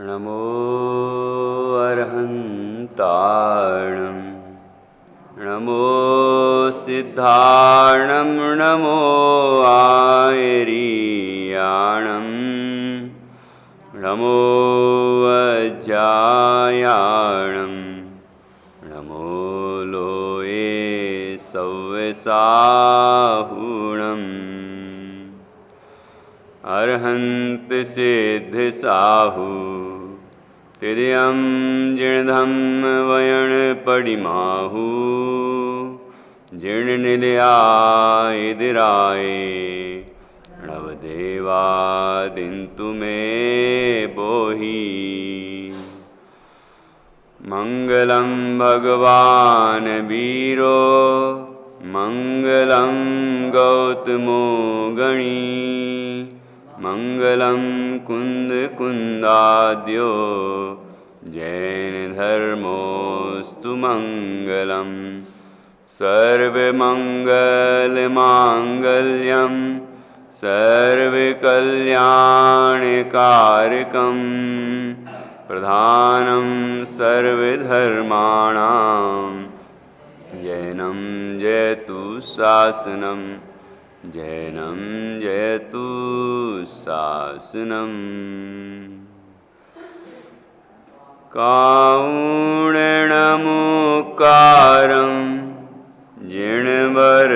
नमो अर्हन्ताणं नमो सिद्धाणं नमो आयरीयाणं नमो वज्रायाणं नमो लोये सव्यसाहुणम् अर्हन्त सिद्ध साहु तिर्यं जीर्णधम वयण पडिमाहु जीर्ण निलयाय दिराय नवदेवादिन्तु मे बोहि मंगलं भगवान् वीरो मंगलं गौतमो गणी मंगलं कुंद कुंदाद्यो जैन धर्मोस्तु मंगलम सर्वमंगल मांगल्यम सर्वकल्याणकारकम प्रधानं सर्वधर्माणां जैनं जयतु शासनं जैनं जयतु शासनम् कारुण्यमुकारं जिणवरवसहस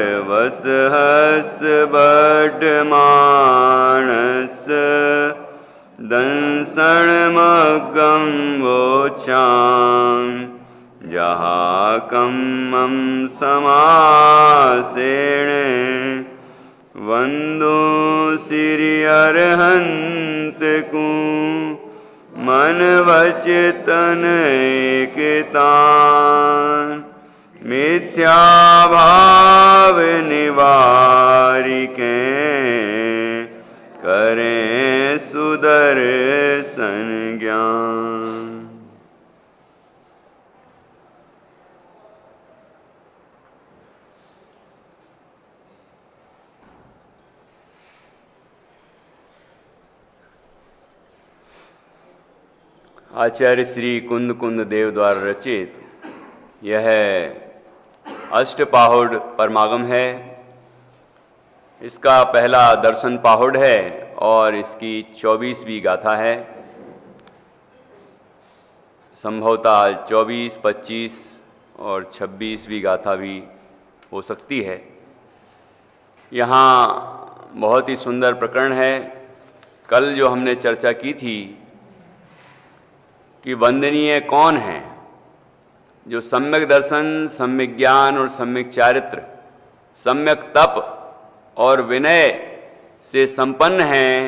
बड्डमानस दंसनमग्गं वोचां जहाकम्मं समासेन वंदो सिरि अर्हन्तकु मन वचतन एकतान मिथ्याभाव निवारिके करें सुदर्शन ज्ञान। आचार्य श्री कुंद कुंद देव द्वारा रचित यह अष्टपाहुड़ परमागम है। इसका पहला दर्शन पाहुड़ है और इसकी 24वीं गाथा है। संभवतः 24, 25 और 26वीं गाथा भी हो सकती है। यहाँ बहुत ही सुंदर प्रकरण है। कल जो हमने चर्चा की थी कि वंदनीय कौन है, जो सम्यक दर्शन, सम्यक ज्ञान और सम्यक चारित्र, सम्यक तप और विनय से संपन्न हैं,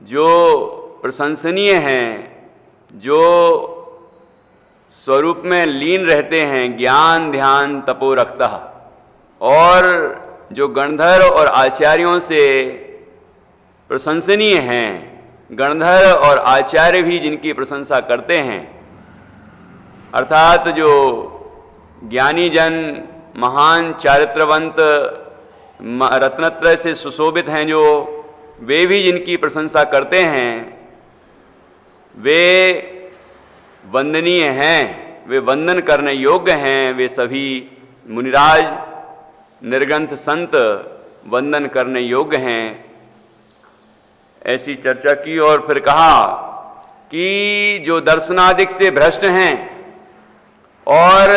जो प्रशंसनीय हैं, जो स्वरूप में लीन रहते हैं, ज्ञान ध्यान तपो रखतः, और जो गणधर और आचार्यों से प्रशंसनीय हैं, गणधर और आचार्य भी जिनकी प्रशंसा करते हैं, अर्थात जो ज्ञानी जन, महान चारित्रवंत, रत्नत्रय से सुशोभित हैं, जो वे भी जिनकी प्रशंसा करते हैं, वे वंदनीय हैं, वे वंदन करने योग्य हैं। वे सभी मुनिराज निर्ग्रंथ संत वंदन करने योग्य हैं। ऐसी चर्चा की और फिर कहा कि जो दर्शनादिक से भ्रष्ट हैं और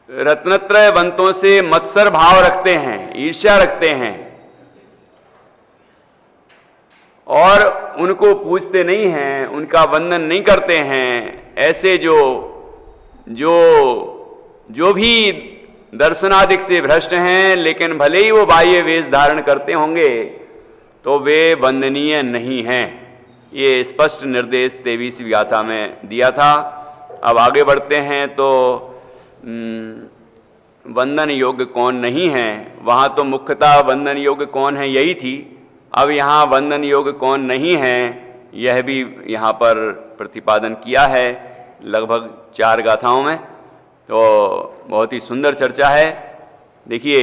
रत्नत्रयवंतों से मत्सर भाव रखते हैं, ईर्ष्या रखते हैं और उनको पूजते नहीं हैं, उनका वंदन नहीं करते हैं, ऐसे जो भी दर्शनादिक से भ्रष्ट हैं, लेकिन भले ही वो बाह्य वेश धारण करते होंगे तो वे वंदनीय नहीं हैं। ये स्पष्ट निर्देश 23वीं गाथा में दिया था। अब आगे बढ़ते हैं तो वंदन योग्य कौन नहीं है, वहाँ तो मुख्यतः वंदन योग्य कौन है यही थी। अब यहाँ वंदन योग्य कौन नहीं है यह भी यहाँ पर प्रतिपादन किया है। लगभग 4 गाथाओं में। तो बहुत ही सुंदर चर्चा है। देखिए,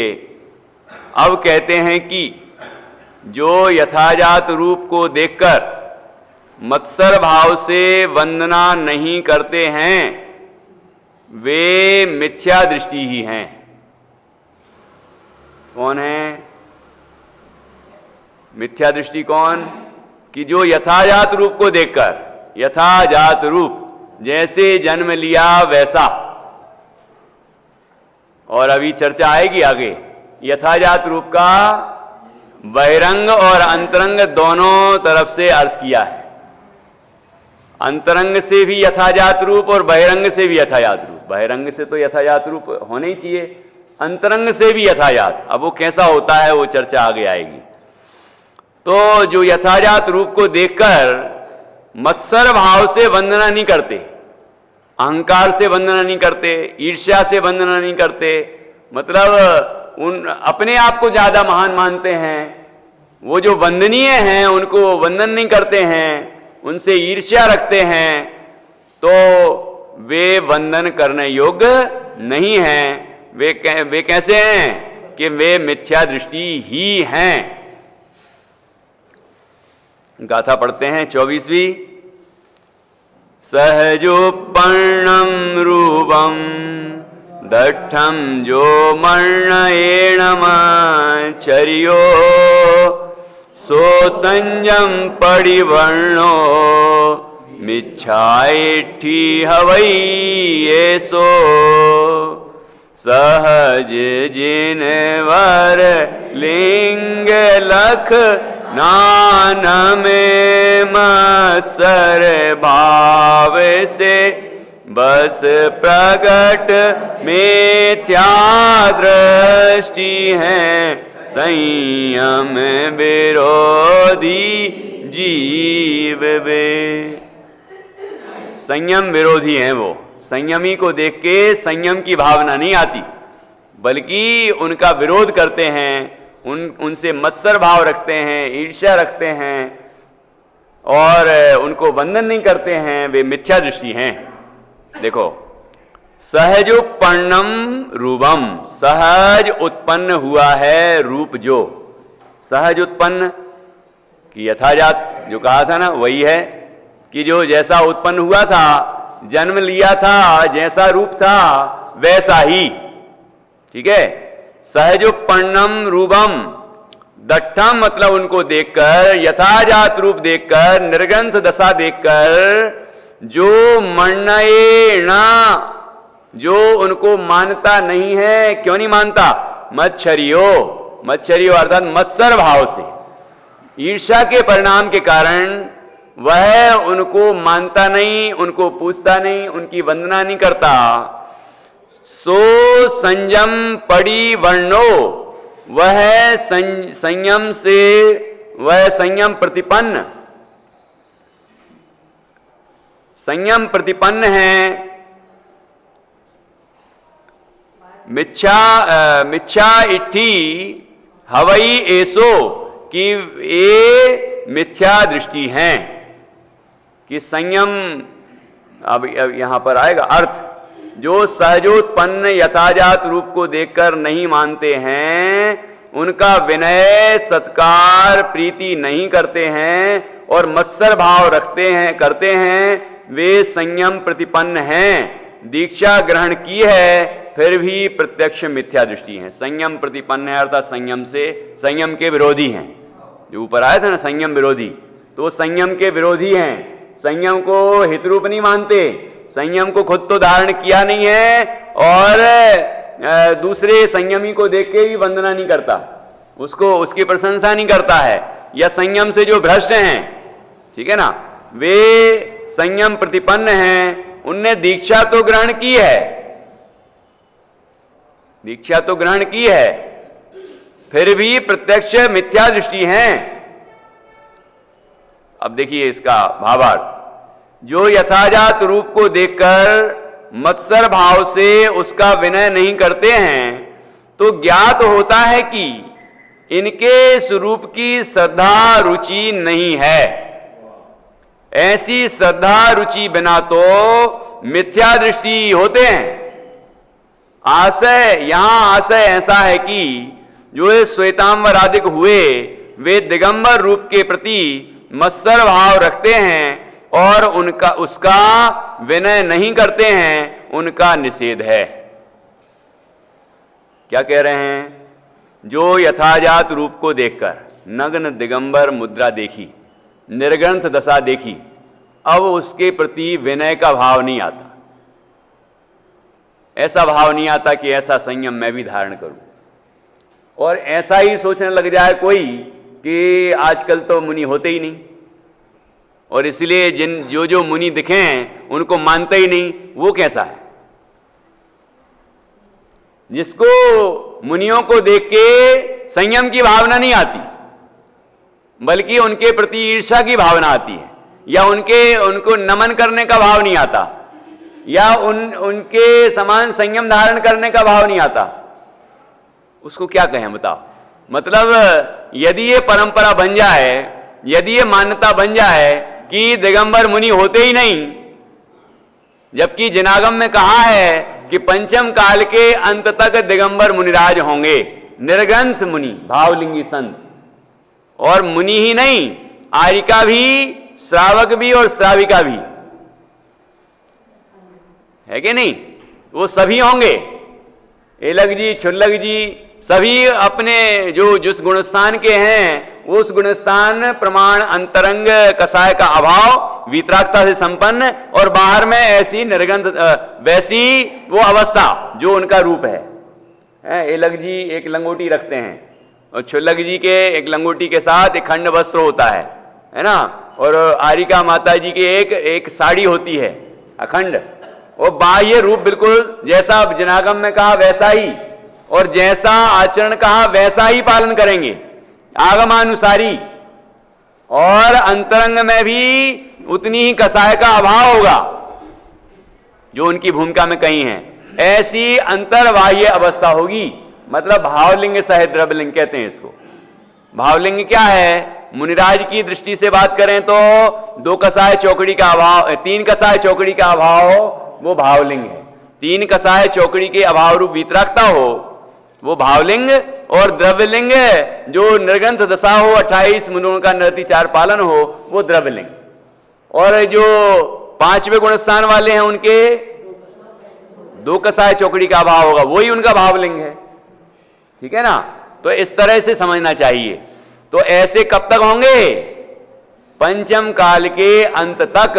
अब कहते हैं कि जो यथाजात रूप को देखकर मत्सर भाव से वंदना नहीं करते हैं, वे मिथ्या दृष्टि ही हैं। कौन है मिथ्या दृष्टि? कौन? कि जो यथाजात रूप को देखकर, यथाजात रूप जैसे जन्म लिया वैसा, और अभी चर्चा आएगी आगे, यथाजात रूप का बहिरंग और अंतरंग दोनों तरफ से अर्थ किया है। अंतरंग से भी यथाजात रूप और बहिरंग से भी यथाजात रूप। बहिरंग से तो यथाजात रूप होना ही चाहिए, अंतरंग से भी यथाजात। अब वो कैसा होता है वो चर्चा आगे आएगी। तो जो यथाजात रूप को देखकर मत्सर भाव से वंदना नहीं करते, अहंकार से वंदना नहीं करते, ईर्ष्या से वंदना नहीं करते, मतलब उन अपने आप को ज्यादा महान मानते हैं, वो जो वंदनीय हैं उनको वंदन नहीं करते हैं, उनसे ईर्ष्या रखते हैं, तो वे वंदन करने योग्य नहीं हैं। वे कैसे हैं? कि वे मिथ्या दृष्टि ही हैं। गाथा पढ़ते हैं 24वीं। सहजोपन्नम रूपम दट्ठम जो मर्णयेण माचर्यो सो संयम परिवर्णो मिच्छाइठी हवै येसो सहज जिन वर लिंग लख नान में मत्सर भाव से बस प्रगट मिथ्या दृष्टि है संयम विरोधी जीव वे। संयम विरोधी हैं वो। संयमी को देख के संयम की भावना नहीं आती, बल्कि उनका विरोध करते हैं, उनसे मत्सर भाव रखते हैं, ईर्ष्या रखते हैं और उनको वंदन नहीं करते हैं। वे मिथ्या दृष्टि हैं। देखो, सहजोपन्नम रूपम, सहज उत्पन्न हुआ है रूप। जो सहज उत्पन्न की यथाजात जो कहा था ना, वही है कि जो जैसा उत्पन्न हुआ था, जन्म लिया था, जैसा रूप था वैसा ही। ठीक है। सहजोपन्नम रूपम दट्ठम, मतलब उनको देखकर, यथाजात रूप देखकर, निर्ग्रंथ दशा देखकर, जो मर्णयेण, जो उनको मानता नहीं है। क्यों नहीं मानता? मत्सर्यो, मत्सर्यो अर्थात मत्सर भाव से, ईर्ष्या के परिणाम के कारण वह उनको मानता नहीं, उनको पूछता नहीं, उनकी वंदना नहीं करता। सो संयम परिवर्णो, वह संयम से, वह संयम प्रतिपन्न, संयम प्रतिपन्न है। मिच्छा इट्ठी हवई ऐसो, कि ये मिथ्या दृष्टि हैं। कि संयम, अब यहां पर आएगा अर्थ, जो सहजोत्पन्न यथाजात रूप को देखकर नहीं मानते हैं, उनका विनय सत्कार प्रीति नहीं करते हैं और मत्सर भाव रखते हैं, करते हैं, वे संयम प्रतिपन्न हैं। दीक्षा ग्रहण की है फिर भी प्रत्यक्ष मिथ्या दृष्टि है। संयम प्रतिपन्न है अर्थात संयम से, संयम के विरोधी हैं। जो ऊपर आया था ना संयम विरोधी, तो संयम के विरोधी हैं। संयम को हितरूप नहीं मानते, संयम को खुद तो धारण किया नहीं है और दूसरे संयमी को देख के भी वंदना नहीं करता, उसको, उसकी प्रशंसा नहीं करता है। या संयम से जो भ्रष्ट हैं, ठीक है ना, वे संयम प्रतिपन्न हैं। उनने दीक्षा तो ग्रहण की है, दीक्षा तो ग्रहण की है, फिर भी प्रत्यक्ष मिथ्या दृष्टि हैं। अब देखिए इसका भावार्थ, जो यथाजात रूप को देखकर मत्सर भाव से उसका विनय नहीं करते हैं, तो ज्ञात होता है कि इनके स्वरूप की श्रद्धा रुचि नहीं है। ऐसी श्रद्धा रुचि बिना तो मिथ्या दृष्टि होते हैं। यहां आशय ऐसा है कि जो श्वेतांबर आदि हुए वे दिगंबर रूप के प्रति मत्सर भाव रखते हैं और उसका विनय नहीं करते हैं, उनका निषेध है। क्या कह रहे हैं? जो यथाजात रूप को देखकर नग्न दिगंबर मुद्रा देखी, निर्ग्रंथ दशा देखी, अब उसके प्रति विनय का भाव नहीं आता, ऐसा भाव नहीं आता कि ऐसा संयम मैं भी धारण करूं, और ऐसा ही सोचने लग जाए कोई कि आजकल तो मुनि होते ही नहीं, और इसलिए जो मुनि दिखे उनको मानते ही नहीं। वो कैसा है? जिसको मुनियों को देख के संयम की भावना नहीं आती, बल्कि उनके प्रति ईर्ष्या की भावना आती है, या उनको नमन करने का भाव नहीं आता, या उनके समान संयम धारण करने का भाव नहीं आता, उसको क्या कहें बताओ? मतलब यदि ये परंपरा बन जाए, यदि ये मान्यता बन जाए कि दिगंबर मुनि होते ही नहीं, जबकि जिनागम में कहा है कि पंचम काल के अंत तक दिगंबर मुनिराज होंगे, निर्ग्रंथ मुनि, भावलिंगी संत, और मुनि ही नहीं, आरिका भी, श्रावक भी और श्राविका भी, है कि नहीं? वो सभी होंगे, एलग जी, छुल्लग जी, सभी अपने जिस गुणस्थान के हैं उस गुणस्थान प्रमाण अंतरंग कसाय का अभाव, वीतरागता से संपन्न, और बाहर में ऐसी निर्गंध वैसी वो अवस्था जो उनका रूप है। एलग जी एक लंगोटी रखते हैं, और छुल्लग जी के एक लंगोटी के साथ एक खंड वस्त्र होता है ना, और आरिका माता जी की एक साड़ी होती है अखंड, और बाह्य रूप बिल्कुल जैसा जनागम में कहा वैसा ही, और जैसा आचरण कहा वैसा ही पालन करेंगे आगमानुसारी, और अंतरंग में भी उतनी ही कसाय का अभाव होगा जो उनकी भूमिका में कहीं है। ऐसी अंतर्बाह्य अवस्था होगी, मतलब भावलिंग सहित द्रव्यलिंग कहते हैं इसको। भावलिंग क्या है? मुनिराज की दृष्टि से बात करें तो 2 कसाय चौकड़ी का अभाव, 3 कसाय चौकड़ी का अभाव वो भावलिंग है। 3 कसाय चौकड़ी के अभाव रूप वीतरागता हो वो भावलिंग, और द्रव्यलिंग जो निर्ग्रंथ दशा हो, 28 मुनियों का नरतिचार पालन हो, वो द्रव्यलिंग। और जो 5वें गुणस्थान वाले हैं उनके 2 कसाय चौकड़ी का अभाव होगा, वही उनका भावलिंग है। ठीक है ना? तो इस तरह से समझना चाहिए। तो ऐसे कब तक होंगे? पंचम काल के अंत तक।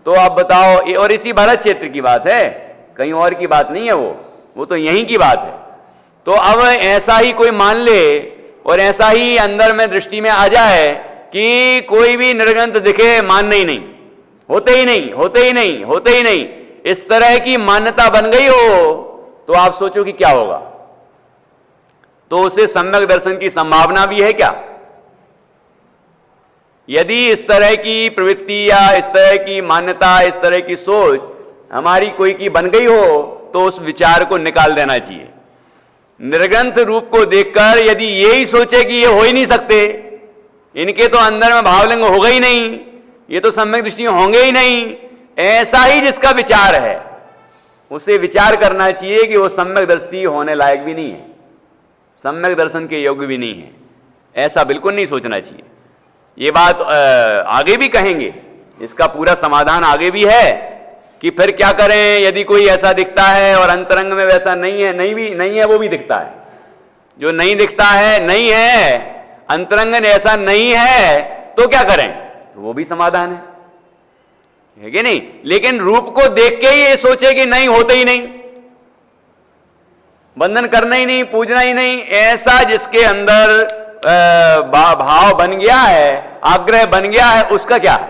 तो आप बताओ, और इसी भरत क्षेत्र की बात है, कहीं और की बात नहीं है, वो तो यहीं की बात है। तो अब ऐसा ही कोई मान ले और ऐसा ही अंदर में दृष्टि में आ जाए कि कोई भी निर्ग्रंथ दिखे मानना ही नहीं, होते ही नहीं, होते ही नहीं, होते ही नहीं, इस तरह की मान्यता बन गई हो, तो आप सोचो कि क्या होगा? तो उसे सम्यक दर्शन की संभावना भी है क्या? यदि इस तरह की प्रवृत्ति या इस तरह की मान्यता, इस तरह की सोच हमारी कोई की बन गई हो, तो उस विचार को निकाल देना चाहिए। निर्ग्रंथ रूप को देखकर यदि यही सोचे कि ये हो ही नहीं सकते, इनके तो अंदर में भावलिंग होगा ही नहीं, ये तो सम्यक दृष्टि होंगे ही नहीं, ऐसा ही जिसका विचार है उसे विचार करना चाहिए कि वो सम्यक दृष्टि होने लायक भी नहीं है, सम्यक दर्शन के योग्य भी नहीं है। ऐसा बिल्कुल नहीं सोचना चाहिए। ये बात आगे भी कहेंगे, इसका पूरा समाधान आगे भी है कि फिर क्या करें यदि कोई ऐसा दिखता है और अंतरंग में वैसा नहीं है, नहीं है वो भी दिखता है, जो नहीं दिखता है नहीं है, अंतरंग में ऐसा नहीं है, तो क्या करें? तो वो भी समाधान है कि नहीं? लेकिन रूप को देख के ही ये सोचे कि नहीं, होते ही नहीं, बंधन करना ही नहीं, पूजना ही नहीं, ऐसा जिसके अंदर भाव बन गया है, आग्रह बन गया है, उसका क्या है?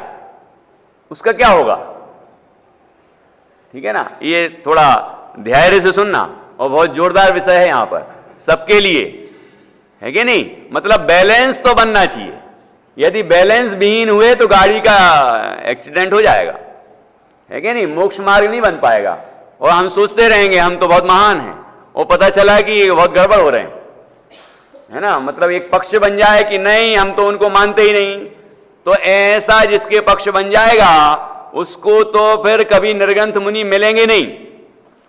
उसका क्या होगा? ठीक है ना? ये थोड़ा धैर्य से सुनना, और बहुत जोरदार विषय है यहां पर सबके लिए, है कि नहीं? मतलब बैलेंस तो बनना चाहिए। यदि बैलेंस विहीन हुए तो गाड़ी का एक्सीडेंट हो जाएगा, है कि नहीं? मोक्ष मार्ग नहीं बन पाएगा, और हम सोचते रहेंगे हम तो बहुत महान हैं, और पता चला कि बहुत गड़बड़ हो रहे हैं, है ना? मतलब एक पक्ष बन जाए कि नहीं, हम तो उनको मानते ही नहीं, तो ऐसा जिसके पक्ष बन जाएगा उसको तो फिर कभी निर्ग्रंथ मुनि मिलेंगे नहीं,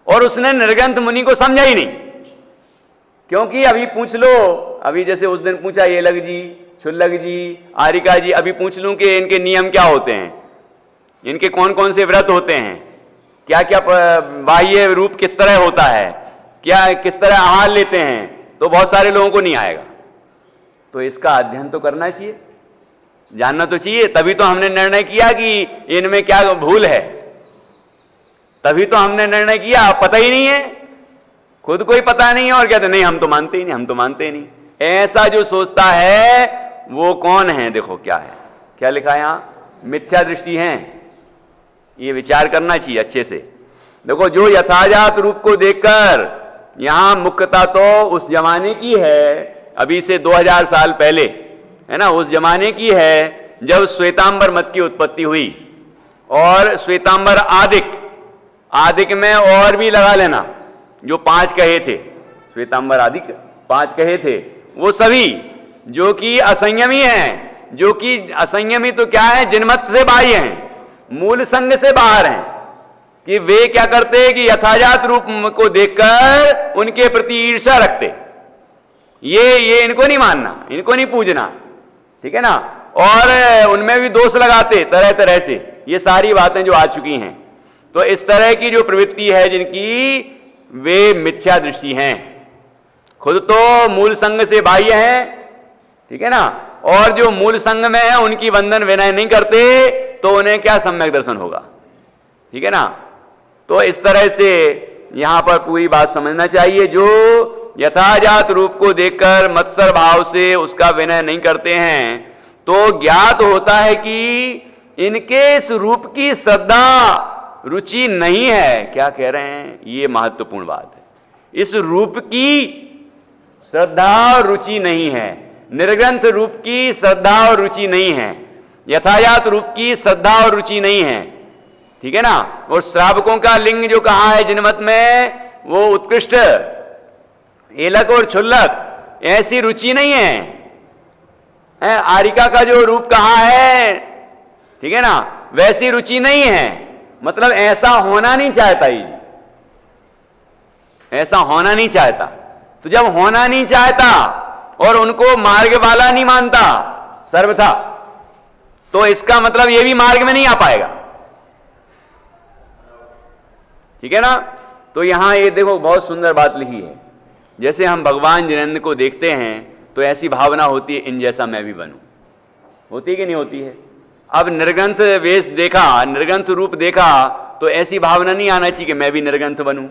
और उसने निर्ग्रंथ मुनि को समझा ही नहीं। क्योंकि अभी पूछ लो, अभी जैसे उस दिन पूछा ये लग जी, क्षुल्लक जी, आरिका जी, अभी पूछ लूं कि इनके नियम क्या होते हैं, इनके कौन कौन से व्रत होते हैं, क्या क्या बाह्य रूप किस तरह होता है, क्या किस तरह आहार लेते हैं, तो बहुत सारे लोगों को नहीं आएगा। तो इसका अध्ययन तो करना चाहिए, जानना तो चाहिए, तभी तो हमने निर्णय किया कि इनमें क्या भूल है, तभी तो हमने निर्णय किया। पता ही नहीं है, खुद को ही पता नहीं है और कहते नहीं हम तो मानते ही नहीं, हम तो मानते ही नहीं। ऐसा जो सोचता है वो कौन है? देखो क्या है, क्या लिखा है यहां, मिथ्या दृष्टि है। ये विचार करना चाहिए अच्छे से। देखो जो यथाजात रूप को देखकर, यहां मुख्यता तो उस जमाने की है, अभी से 2000 साल पहले है ना, उस जमाने की है जब श्वेतांबर मत की उत्पत्ति हुई। और श्वेतांबर आदिक में और भी लगा लेना, जो 5 कहे थे, श्वेतांबर आदिक 5 कहे थे, वो सभी जो कि असंयमी हैं, जो कि असंयमी तो क्या है, जिनमत से बाह्य हैं, मूल संग से बाहर हैं, कि वे क्या करते हैं कि यथाजात रूप को देखकर उनके प्रति ईर्ष्या रखते। ये इनको नहीं मानना, इनको नहीं पूजना, ठीक है ना, और उनमें भी दोष लगाते तरह तरह से। ये सारी बातें जो आ चुकी हैं, तो इस तरह की जो प्रवृत्ति है जिनकी, वे मिथ्या दृष्टि हैं, खुद तो मूल संग से बाह्य हैं, ठीक है ना, और जो मूल संग में है उनकी वंदन विनय नहीं करते, तो उन्हें क्या सम्यक दर्शन होगा, ठीक है ना। तो इस तरह से यहां पर पूरी बात समझना चाहिए। जो यथाजात रूप को देखकर मत्सर भाव से उसका विनय नहीं करते हैं, तो ज्ञात होता है कि इनके इस रूप की श्रद्धा रुचि नहीं है। क्या कह रहे हैं, ये महत्वपूर्ण बात है। इस रूप की श्रद्धा और रुचि नहीं है, निर्ग्रंथ रूप की श्रद्धा और रुचि नहीं है, यथाजात रूप की श्रद्धा और रुचि नहीं है, ठीक है ना। और श्रावकों का लिंग जो कहा है जिनमत में, वो उत्कृष्ट, एलक और क्षुल्लक, ऐसी रुचि नहीं है। आरिका का जो रूप कहा है, ठीक है ना, वैसी रुचि नहीं है। मतलब ऐसा होना नहीं चाहता ही, ऐसा होना नहीं चाहता। तो जब होना नहीं चाहता और उनको मार्ग वाला नहीं मानता सर्वथा, तो इसका मतलब ये भी मार्ग में नहीं आ पाएगा, ठीक है ना। तो यहां ये देखो बहुत सुंदर बात लिखी है, जैसे हम भगवान जिनेंद्र को देखते हैं तो ऐसी भावना होती है इन जैसा मैं भी बनूं, होती है कि नहीं होती है। अब निर्ग्रंथ वेश देखा, निर्ग्रंथ रूप देखा, तो ऐसी भावना नहीं आना चाहिए कि मैं भी निर्ग्रंथ बनूं।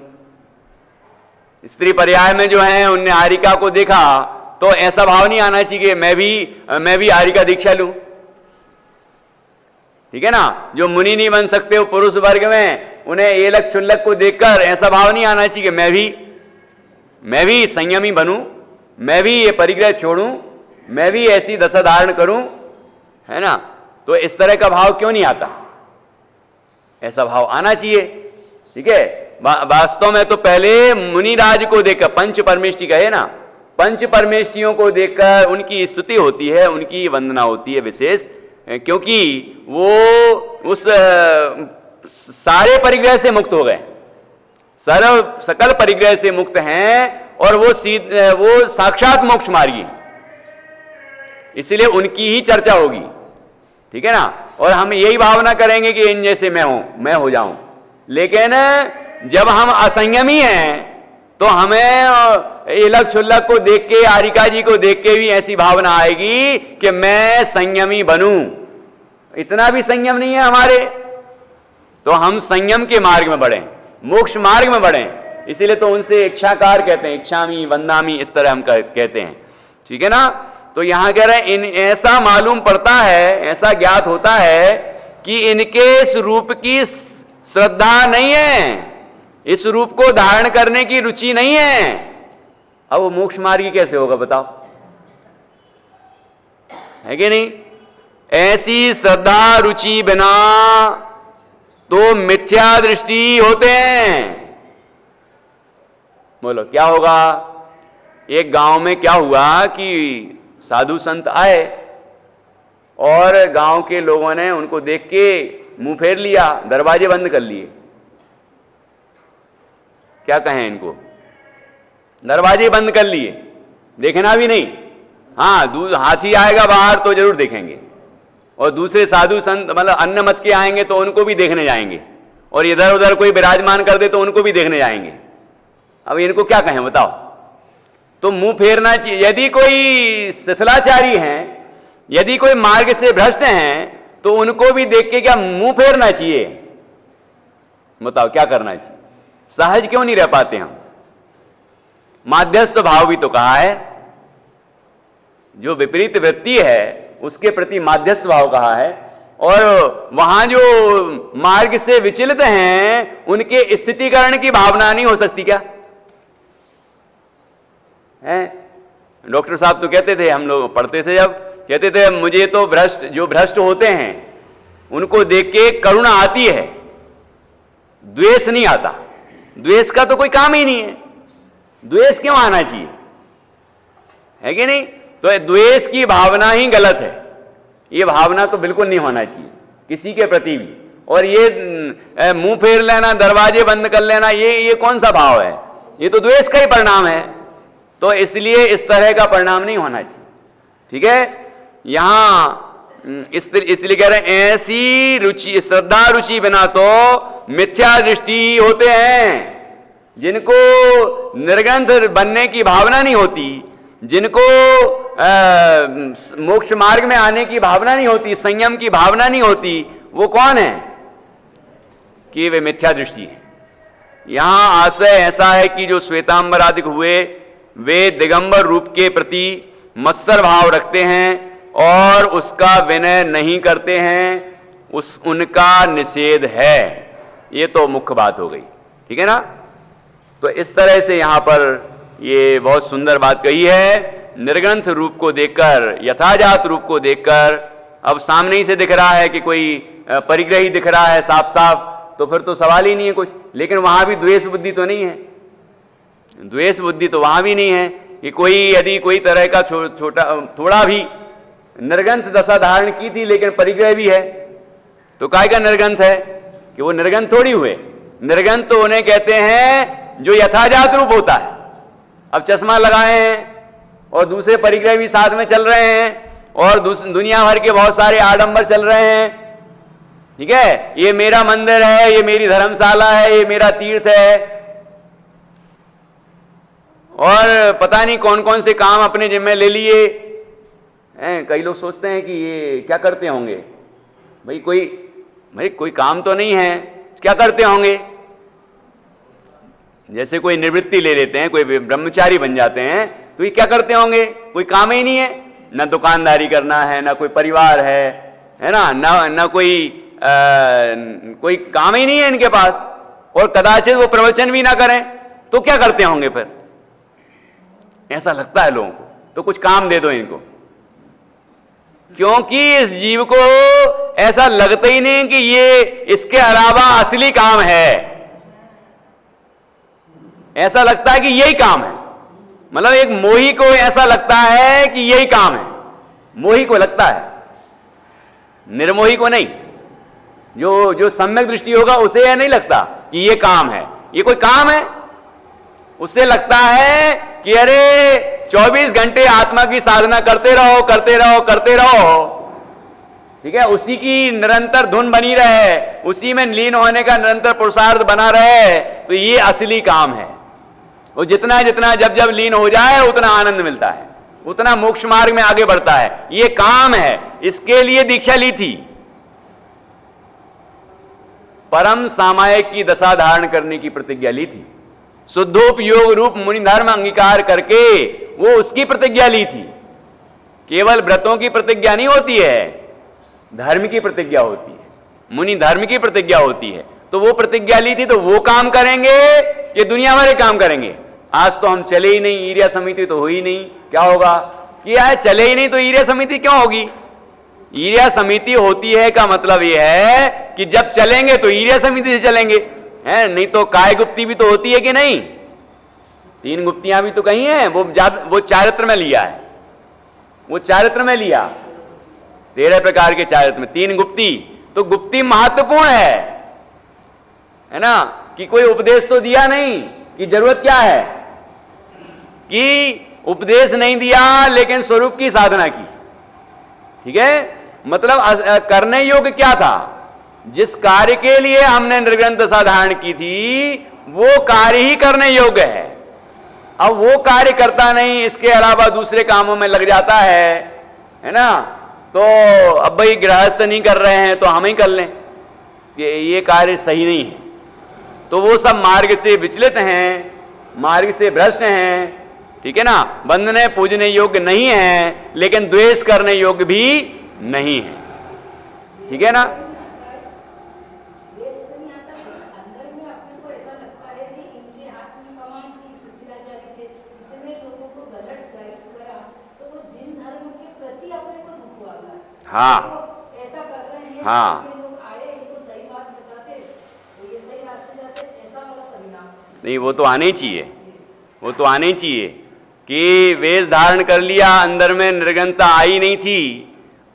स्त्री पर्याय में जो है उनने आरिका को देखा, तो ऐसा भाव नहीं आना चाहिए कि मैं भी आरिका दीक्षा लूं, ठीक है ना। जो मुनि नहीं बन सकते वो पुरुष वर्ग में, उन्हें एलक क्षुल्लक को देखकर ऐसा भाव नहीं आना चाहिए कि मैं भी संयमी बनूं, मैं भी ये परिग्रह छोड़ूं, मैं भी ऐसी दशा धारण करूं, है ना। तो इस तरह का भाव क्यों नहीं आता, ऐसा भाव आना चाहिए, ठीक है। वास्तव में तो पहले मुनिराज को देखकर, पंच परमेष्टि कहे ना, पंच परमेष्टियों को देखकर उनकी स्तुति होती है, उनकी वंदना होती है विशेष, क्योंकि वो उस सारे परिग्रह से मुक्त हो गए, सकल परिग्रह से मुक्त हैं, और वो साक्षात मोक्ष मार्गी, इसलिए उनकी ही चर्चा होगी, ठीक है ना। और हम यही भावना करेंगे कि इन जैसे मैं हो जाऊं। लेकिन जब हम असंयमी हैं तो हमें एलक क्षुल्लक को देख के, आरिका जी को देख के भी ऐसी भावना आएगी कि मैं संयमी बनूं। इतना भी संयम नहीं है हमारे, तो हम संयम के मार्ग में बढ़ें, मोक्ष मार्ग में बढ़ें। इसीलिए तो उनसे इच्छाकार कहते हैं, इच्छामी वंदामी, इस तरह हम कहते हैं, ठीक है ना। तो यहां कह रहे हैं ऐसा मालूम पड़ता है, ऐसा ज्ञात होता है कि इनके इस रूप की श्रद्धा नहीं है, इस रूप को धारण करने की रुचि नहीं है। अब वो मोक्ष मार्गी कैसे होगा बताओ, है कि नहीं। ऐसी श्रद्धा रुचि बिना तो मिथ्या दृष्टि होते हैं। बोलो क्या होगा। एक गांव में क्या हुआ कि साधु संत आए और गांव के लोगों ने उनको देख के मुंह फेर लिया, दरवाजे बंद कर लिए। क्या कहें इनको? दरवाजे बंद कर लिए, देखना भी नहीं। हाँ, हाथी आएगा बाहर तो जरूर देखेंगे, और दूसरे साधु संत मतलब अन्य मत के आएंगे तो उनको भी देखने जाएंगे, और इधर उधर कोई विराजमान कर दे तो उनको भी देखने जाएंगे। अब इनको क्या कहें बताओ? तो मुंह फेरना चाहिए। यदि कोई शिथिलाचारी हैं, यदि कोई मार्ग से भ्रष्ट हैं, तो उनको भी देख के क्या मुंह फेरना चाहिए? बताओ क्या करना चाहिए? सहज क्यों नहीं रह पाते हम? माध्यस्थ भाव भी तो कहा है, जो विपरीत वृत्ति है उसके प्रति माध्यस्थ भाव कहा है, और वहां जो मार्ग से विचलित हैं उनके स्थितिकरण की भावना नहीं हो सकती क्या? हैं? डॉक्टर साहब तो कहते थे, हम लोग पढ़ते थे जब, कहते थे मुझे तो जो भ्रष्ट होते हैं उनको देख के करुणा आती है, द्वेष नहीं आता। द्वेष का तो कोई काम ही नहीं है, द्वेष क्यों आना चाहिए? है कि नहीं? तो द्वेष की भावना ही गलत है, ये भावना तो बिल्कुल नहीं होना चाहिए किसी के प्रति भी। और ये मुंह फेर लेना, दरवाजे बंद कर लेना, ये कौन सा भाव है? ये तो द्वेष का ही परिणाम है। तो इसलिए इस तरह का परिणाम नहीं होना चाहिए। ठीक है, यहां इसलिए कह रहे हैं ऐसी रुचि, श्रद्धा रुचि बिना तो मिथ्या दृष्टि होते हैं, जिनको निर्ग्रंथ बनने की भावना नहीं होती, जिनको मोक्ष मार्ग में आने की भावना नहीं होती, संयम की भावना नहीं होती, वो कौन है? कि वे मिथ्या दृष्टि है। यहां आशय ऐसा है कि जो श्वेतांबरादिक हुए वे दिगंबर रूप के प्रति मत्सर भाव रखते हैं और उसका विनय नहीं करते हैं, उनका निषेध है। ये तो मुख्य बात हो गई। ठीक है ना? तो इस तरह से यहां पर ये बहुत सुंदर बात कही है। निर्ग्रंथ रूप को देखकर, यथाजात रूप को देखकर, अब सामने ही से दिख रहा है कि कोई परिग्रही दिख रहा है साफ साफ, तो फिर तो सवाल ही नहीं है कुछ। लेकिन वहां भी द्वेष बुद्धि तो नहीं है, द्वेष बुद्धि तो वहां भी नहीं है कि कोई यदि कोई तरह का छोटा थोड़ा भी निर्ग्रंथ दशा धारण की थी लेकिन परिग्रह भी है, तो काय का निर्ग्रंथ है? कि वो निर्ग्रंथ थोड़ी हुए। निर्ग्रंथ तो उन्हें कहते हैं जो यथाजात रूप होता है। अब चश्मा लगाए हैं और दूसरे परिग्रह भी साथ में चल रहे हैं, और दुनिया भर के बहुत सारे आडंबर चल रहे हैं। ठीक है, ये मेरा मंदिर है, ये मेरी धर्मशाला है, ये मेरा तीर्थ है, और पता नहीं कौन कौन से काम अपने जिम्मे ले लिए हैं। कई लोग सोचते हैं कि ये क्या करते होंगे भाई, कोई काम तो नहीं है, क्या करते होंगे? जैसे कोई निवृत्ति ले लेते हैं, कोई ब्रह्मचारी बन जाते हैं, तो ये क्या करते होंगे? कोई काम ही नहीं है, ना दुकानदारी करना है, ना कोई परिवार है ना, ना कोई काम ही नहीं है इनके पास, और कदाचित वो प्रवचन भी ना करें, तो क्या करते होंगे फिर? ऐसा लगता है लोगों को, तो कुछ काम दे दो इनको, क्योंकि इस जीव को ऐसा लगता ही नहीं कि ये इसके अलावा असली काम है। ऐसा लगता है कि यही काम है। मतलब एक मोही को ऐसा लगता है कि यही काम है, मोही को लगता है, निर्मोही को नहीं। जो सम्यक दृष्टि होगा उसे यह नहीं लगता कि ये काम है, ये कोई काम है। उससे लगता है कि अरे 24 घंटे आत्मा की साधना करते रहो, करते रहो, करते रहो। ठीक है, उसी की निरंतर धुन बनी रहे, उसी में लीन होने का निरंतर पुरुषार्थ बना रहे, तो ये असली काम है। वो जितना जितना जब जब लीन हो जाए उतना आनंद मिलता है, उतना मोक्ष मार्ग में आगे बढ़ता है। ये काम है, इसके लिए दीक्षा ली थी, परम सामायिक की दशा धारण करने की प्रतिज्ञा ली थी, शुद्धोपयोग रूप मुनि धर्म अंगीकार करके वो उसकी प्रतिज्ञा ली थी। केवल व्रतों की प्रतिज्ञा नहीं होती है, धर्म की प्रतिज्ञा होती है, मुनि धर्म की प्रतिज्ञा होती है। तो वो प्रतिज्ञा ली थी, तो वो काम करेंगे, ये दुनिया भरे काम करेंगे। आज तो हम चले ही नहीं, ईर्या समिति तो हुई नहीं, क्या होगा? कि यार चले ही नहीं तो ईर्या समिति क्यों होगी? ईर्या समिति होती है का मतलब यह है कि जब चलेंगे तो ईर्या समिति से चलेंगे, है नहीं तो काय गुप्ती भी तो होती है कि नहीं? 3 गुप्तियां भी तो कहीं हैं, वो चारित्र में लिया है, वो चारित्र में लिया, 13 प्रकार के चारित्र में 3 गुप्ती, तो गुप्ती महत्वपूर्ण है ना, कि कोई उपदेश तो दिया नहीं, कि जरूरत क्या है कि उपदेश नहीं दिया लेकिन स्वरूप की साधना की। ठीक है, मतलब करने योग्य क्या था, जिस कार्य के लिए हमने निर्ग्रंथ दशा धारण की थी वो कार्य ही करने योग्य है। अब वो कार्य करता नहीं, इसके अलावा दूसरे कामों में लग जाता है ना, तो अब भाई गृहस्थ नहीं कर रहे हैं तो हम ही कर लें, ये कार्य सही नहीं है। तो वो सब मार्ग से विचलित हैं, मार्ग से भ्रष्ट हैं। ठीक है ना, वंदने पूजने योग्य नहीं है लेकिन द्वेष करने योग्य भी नहीं है। ठीक है ना, हाँ ऐसा कर रहे हैं, हाँ, लोग आए इनको सही बात बताते तो ये सही रास्ते जाते, ऐसा वाला परिणाम नहीं, वो तो आने ही चाहिए, वो तो आने ही चाहिए कि वेश धारण कर लिया, अंदर में निर्गंता आई नहीं थी,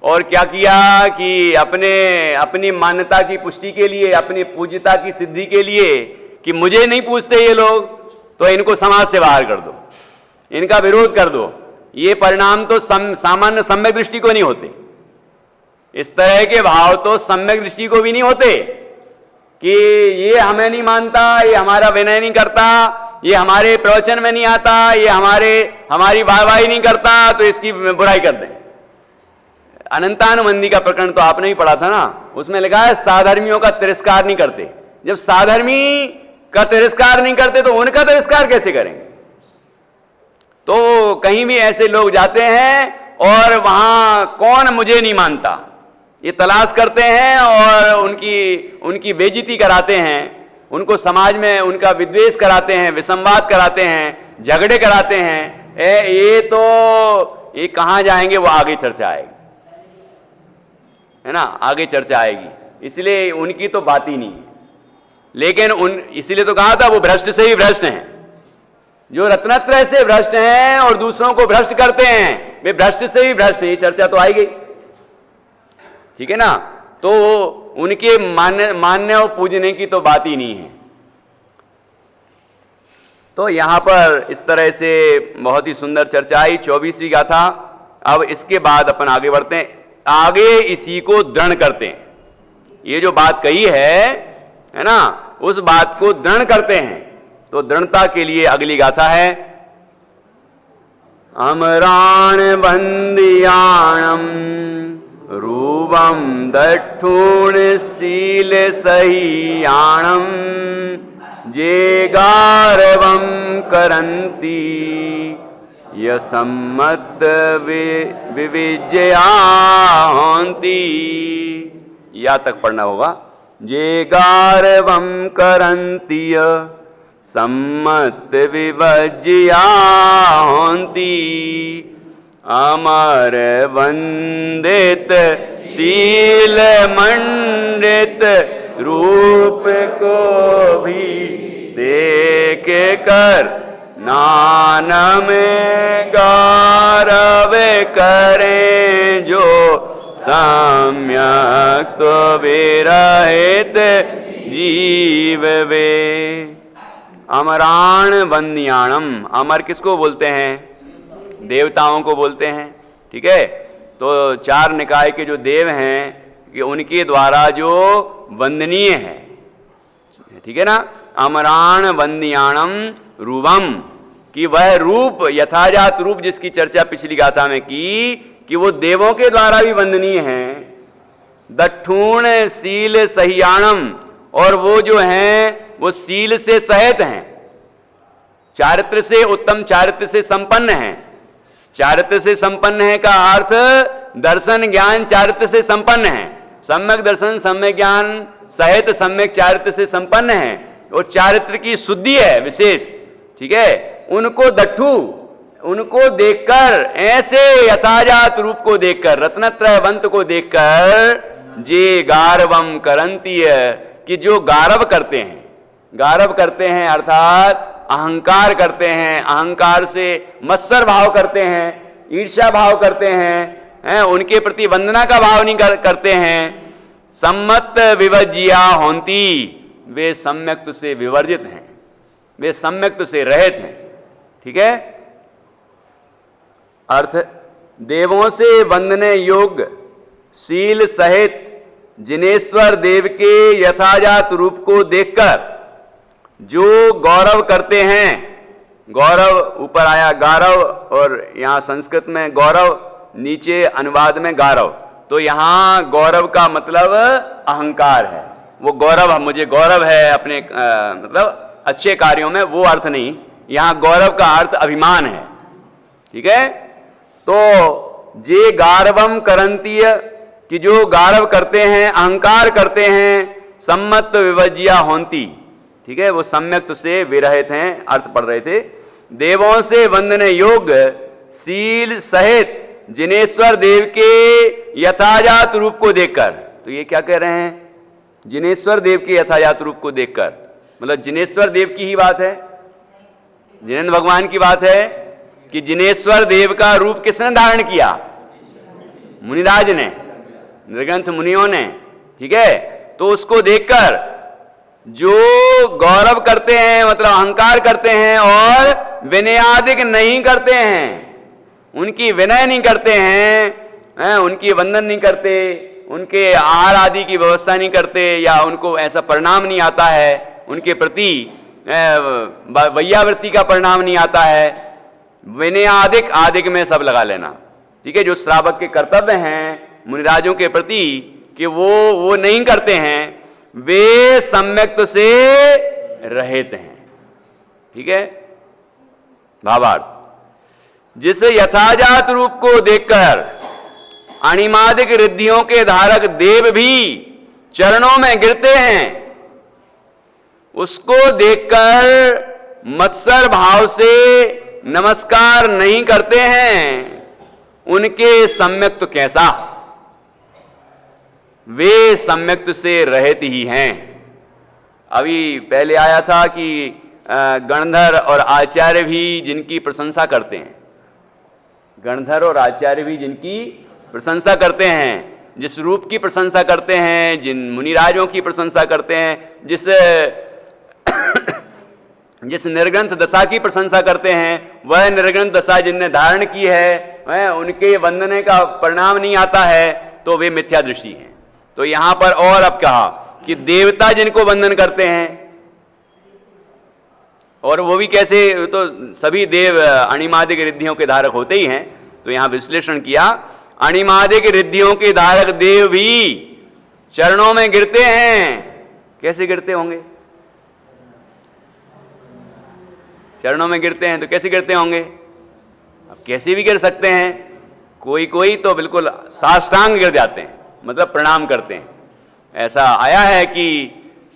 और क्या किया कि अपनी मान्यता की पुष्टि के लिए, अपनी पूज्यता की सिद्धि के लिए कि मुझे नहीं पूछते ये लोग तो इनको समाज से बाहर कर दो, इनका विरोध कर दो। ये परिणाम तो सामान्य सम्यक दृष्टि को नहीं होते, इस तरह के भाव तो सम्यक दृष्टि को भी नहीं होते कि ये हमें नहीं मानता, ये हमारा विनय नहीं करता, ये हमारे प्रवचन में नहीं आता, ये हमारी वाहवाही नहीं करता तो इसकी बुराई कर दें। अनंतानुबंधी का प्रकरण तो आपने ही पढ़ा था ना, उसमें लिखा है साधर्मियों का तिरस्कार नहीं करते। जब साधर्मी का तिरस्कार नहीं करते तो उनका तिरस्कार कैसे करेंगे? तो कहीं भी ऐसे लोग जाते हैं और वहां कौन मुझे नहीं मानता ये तलाश करते हैं और उनकी बेइज्जती कराते हैं, उनको समाज में उनका विद्वेष कराते हैं, विसंवाद कराते हैं, झगड़े कराते हैं। ये कहां जाएंगे, वो आगे चर्चा आएगी, है ना, आगे चर्चा आएगी। इसलिए उनकी तो बात ही नहीं है। लेकिन इसलिए तो कहा था वो भ्रष्ट से ही भ्रष्ट हैं, जो रत्नत्रय से भ्रष्ट हैं और दूसरों को भ्रष्ट करते हैं, वे भ्रष्ट से ही भ्रष्ट हैं। ये चर्चा तो आई गई, ठीक है ना। तो उनके मानने और पूजने की तो बात ही नहीं है। तो यहां पर इस तरह से बहुत ही सुंदर चर्चा आई, 24वीं गाथा। अब इसके बाद अपन आगे बढ़ते हैं, आगे इसी को दृढ़ करते हैं। ये जो बात कही है ना, उस बात को दृढ़ करते हैं। तो दृढ़ता के लिए अगली गाथा है, अमराण बंदियाणम रूपम दठूण शील सहीयाणम जे गारवम करंती यसम्मत विविजया होंती। या तक पढ़ना होगा, जे गारवम करंती सम्मत विवज्या होंती अमर वंदित शील मंडित रूप को भी देख कर नान में गारव करें जो सम्यक तो विरहित जीव वे। अमराण वंदियाणम, अमर किसको बोलते हैं? देवताओं को बोलते हैं, ठीक है। तो चार निकाय के जो देव हैं कि उनके द्वारा जो वंदनीय है, ठीक है ना। अमराण वंदियाणम रूपम, कि वह रूप यथाजात रूप जिसकी चर्चा पिछली गाथा में की कि वो देवों के द्वारा भी वंदनीय है। दठूण शील सहीयाणम, और वो जो हैं वो शील से सहित हैं, चारित्र से उत्तम चारित्र से संपन्न हैं। चारित्र से संपन्न है का अर्थ दर्शन ज्ञान चारित्र से संपन्न है, सम्यक दर्शन सम्यक ज्ञान सहित सम्यक चारित्र से संपन्न है, और चारित्र की शुद्धि है विशेष, ठीक है। उनको दट्ठू, उनको देखकर, ऐसे यथाजात रूप को देखकर, रत्नत्रयवंत को देखकर, जे गारवम करंती, कि जो गारव करते हैं, गारव करते हैं अर्थात अहंकार करते हैं, अहंकार से मत्सर भाव करते हैं, ईर्ष्या भाव करते हैं, उनके प्रति वंदना का भाव नहीं करते हैं, सम्मत विवर्ज्या होंती, वे सम्यक्त से विवर्जित हैं, वे सम्यक्त से रहित हैं। ठीक है। अर्थ, देवों से वंदने योग्य शील सहित जिनेश्वर देव के यथाजात रूप को देखकर जो गौरव करते हैं, गौरव ऊपर आया गारव, और यहां संस्कृत में गौरव, नीचे अनुवाद में गारव, तो यहां गौरव का मतलब अहंकार है। वो गौरव, मुझे गौरव है अपने मतलब अच्छे कार्यों में, वो अर्थ नहीं, यहां गौरव का अर्थ अभिमान है। ठीक है। तो जे गारवम करंतीय, कि जो गारव करते हैं, अहंकार करते हैं, सम्मत विवर्ज्या होंती। ठीक है, वो सम्यक्त से विरहित हैं, अर्थ पढ़ रहे थे। देवों से वंदने योग्य शील सहित जिनेश्वर देव के यथाजात रूप को देखकर, तो ये क्या कह रहे हैं? जिनेश्वर देव के यथाजात रूप को देखकर, मतलब जिनेश्वर देव की ही बात है, जिनेन्द्र भगवान की बात है कि जिनेश्वर देव का रूप किसने धारण किया? मुनिराज ने, नृग्रंथ मुनियों ने। ठीक है। तो उसको देखकर जो गौरव करते हैं, मतलब अहंकार करते हैं, और विनयादिक नहीं करते हैं, उनकी विनय नहीं करते हैं, उनकी वंदन नहीं करते, उनके आहार आदि की व्यवस्था नहीं करते, या उनको ऐसा परिणाम नहीं आता है, उनके प्रति वैयावृत्ति का परिणाम नहीं आता है। विनयादिक, आदिक में सब लगा लेना। ठीक है। जो श्रावक के कर्तव्य हैं मुनिराजों के प्रति, कि वो नहीं करते हैं, वे सम्यक्त से रहित हैं। ठीक है। भावार्थ, जिस यथाजात रूप को देखकर अणिमादिक रिद्धियों के धारक देव भी चरणों में गिरते हैं, उसको देखकर मत्सर भाव से नमस्कार नहीं करते हैं, उनके सम्यक्त तो कैसा? वे सम्यक्त से रहित ही हैं। अभी पहले आया था कि गणधर और आचार्य भी जिनकी प्रशंसा करते हैं, गणधर और आचार्य भी जिनकी प्रशंसा करते हैं, जिस रूप की प्रशंसा करते हैं, जिन मुनिराजों की प्रशंसा करते हैं, जिस निर्ग्रंथ दशा की प्रशंसा करते हैं, वह निर्ग्रंथ दशा जिनने धारण की है, वह उनके वंदने का परिणाम नहीं आता है, तो वे मिथ्या दृष्टि हैं। तो यहां पर और अब कहा कि देवता जिनको वंदन करते हैं, और वो भी कैसे, तो सभी देव अणिमादिक रिद्धियों के धारक होते ही हैं। तो यहां विश्लेषण किया, अणिमादिक रिद्धियों के धारक देव भी चरणों में गिरते हैं। कैसे गिरते होंगे? चरणों में गिरते हैं तो कैसे गिरते होंगे? अब कैसे भी गिर सकते हैं, कोई तो बिल्कुल साष्टांग गिर जाते हैं, मतलब प्रणाम करते हैं। ऐसा आया है कि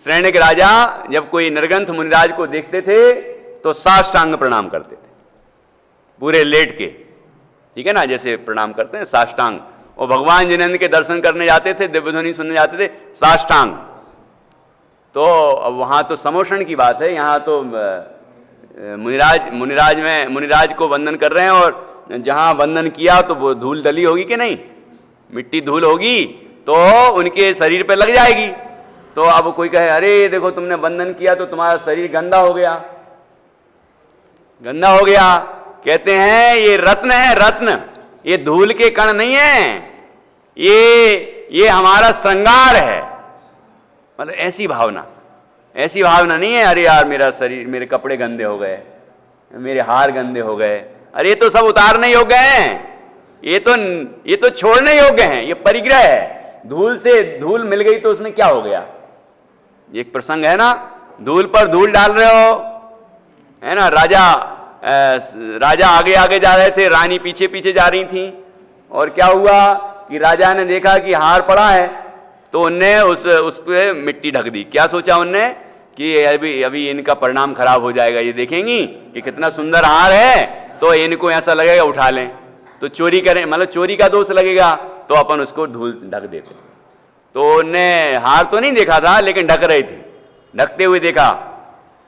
श्रेणिक राजा जब कोई निर्ग्रंथ मुनिराज को देखते थे तो साष्टांग प्रणाम करते थे, पूरे लेट के। ठीक है ना, जैसे प्रणाम करते हैं साष्टांग। और भगवान जिनेन्द्र के दर्शन करने जाते थे, दिव्य ध्वनि सुनने जाते थे, साष्टांग। तो अब वहां तो समोषण की बात है, यहां तो मुनिराज को वंदन कर रहे हैं, और जहां वंदन किया तो वो धूल डली होगी कि नहीं, मिट्टी धूल होगी तो उनके शरीर पे लग जाएगी। तो अब कोई कहे अरे देखो तुमने वंदन किया तो तुम्हारा शरीर गंदा हो गया, गंदा हो गया। कहते हैं ये रत्न है, रत्न, ये धूल के कण नहीं है, ये हमारा श्रृंगार है। मतलब ऐसी भावना नहीं है अरे यार मेरा शरीर, मेरे कपड़े गंदे हो गए, मेरे हार गंदे हो गए, अरे ये तो सब उतारने योग्य हैं, ये तो छोड़ने योग्य हैं, ये परिग्रह है। धूल से धूल मिल गई तो उसमें क्या हो गया? एक प्रसंग है ना, धूल पर धूल डाल रहे हो, है ना। राजा आगे आगे जा रहे थे, रानी पीछे पीछे जा रही थी, और क्या हुआ कि राजा ने देखा कि हार पड़ा है, तो उनने उस पे मिट्टी ढक दी। क्या सोचा उनने कि अभी इनका परिणाम खराब हो जाएगा, ये देखेंगी कि कितना सुंदर हार है, तो इनको ऐसा लगेगा उठा लें, तो चोरी करें, मतलब चोरी का दोष लगेगा, तो अपन उसको धूल ढक देते। तो उनने हार तो नहीं देखा था, लेकिन ढक रही थी, ढकते हुए देखा,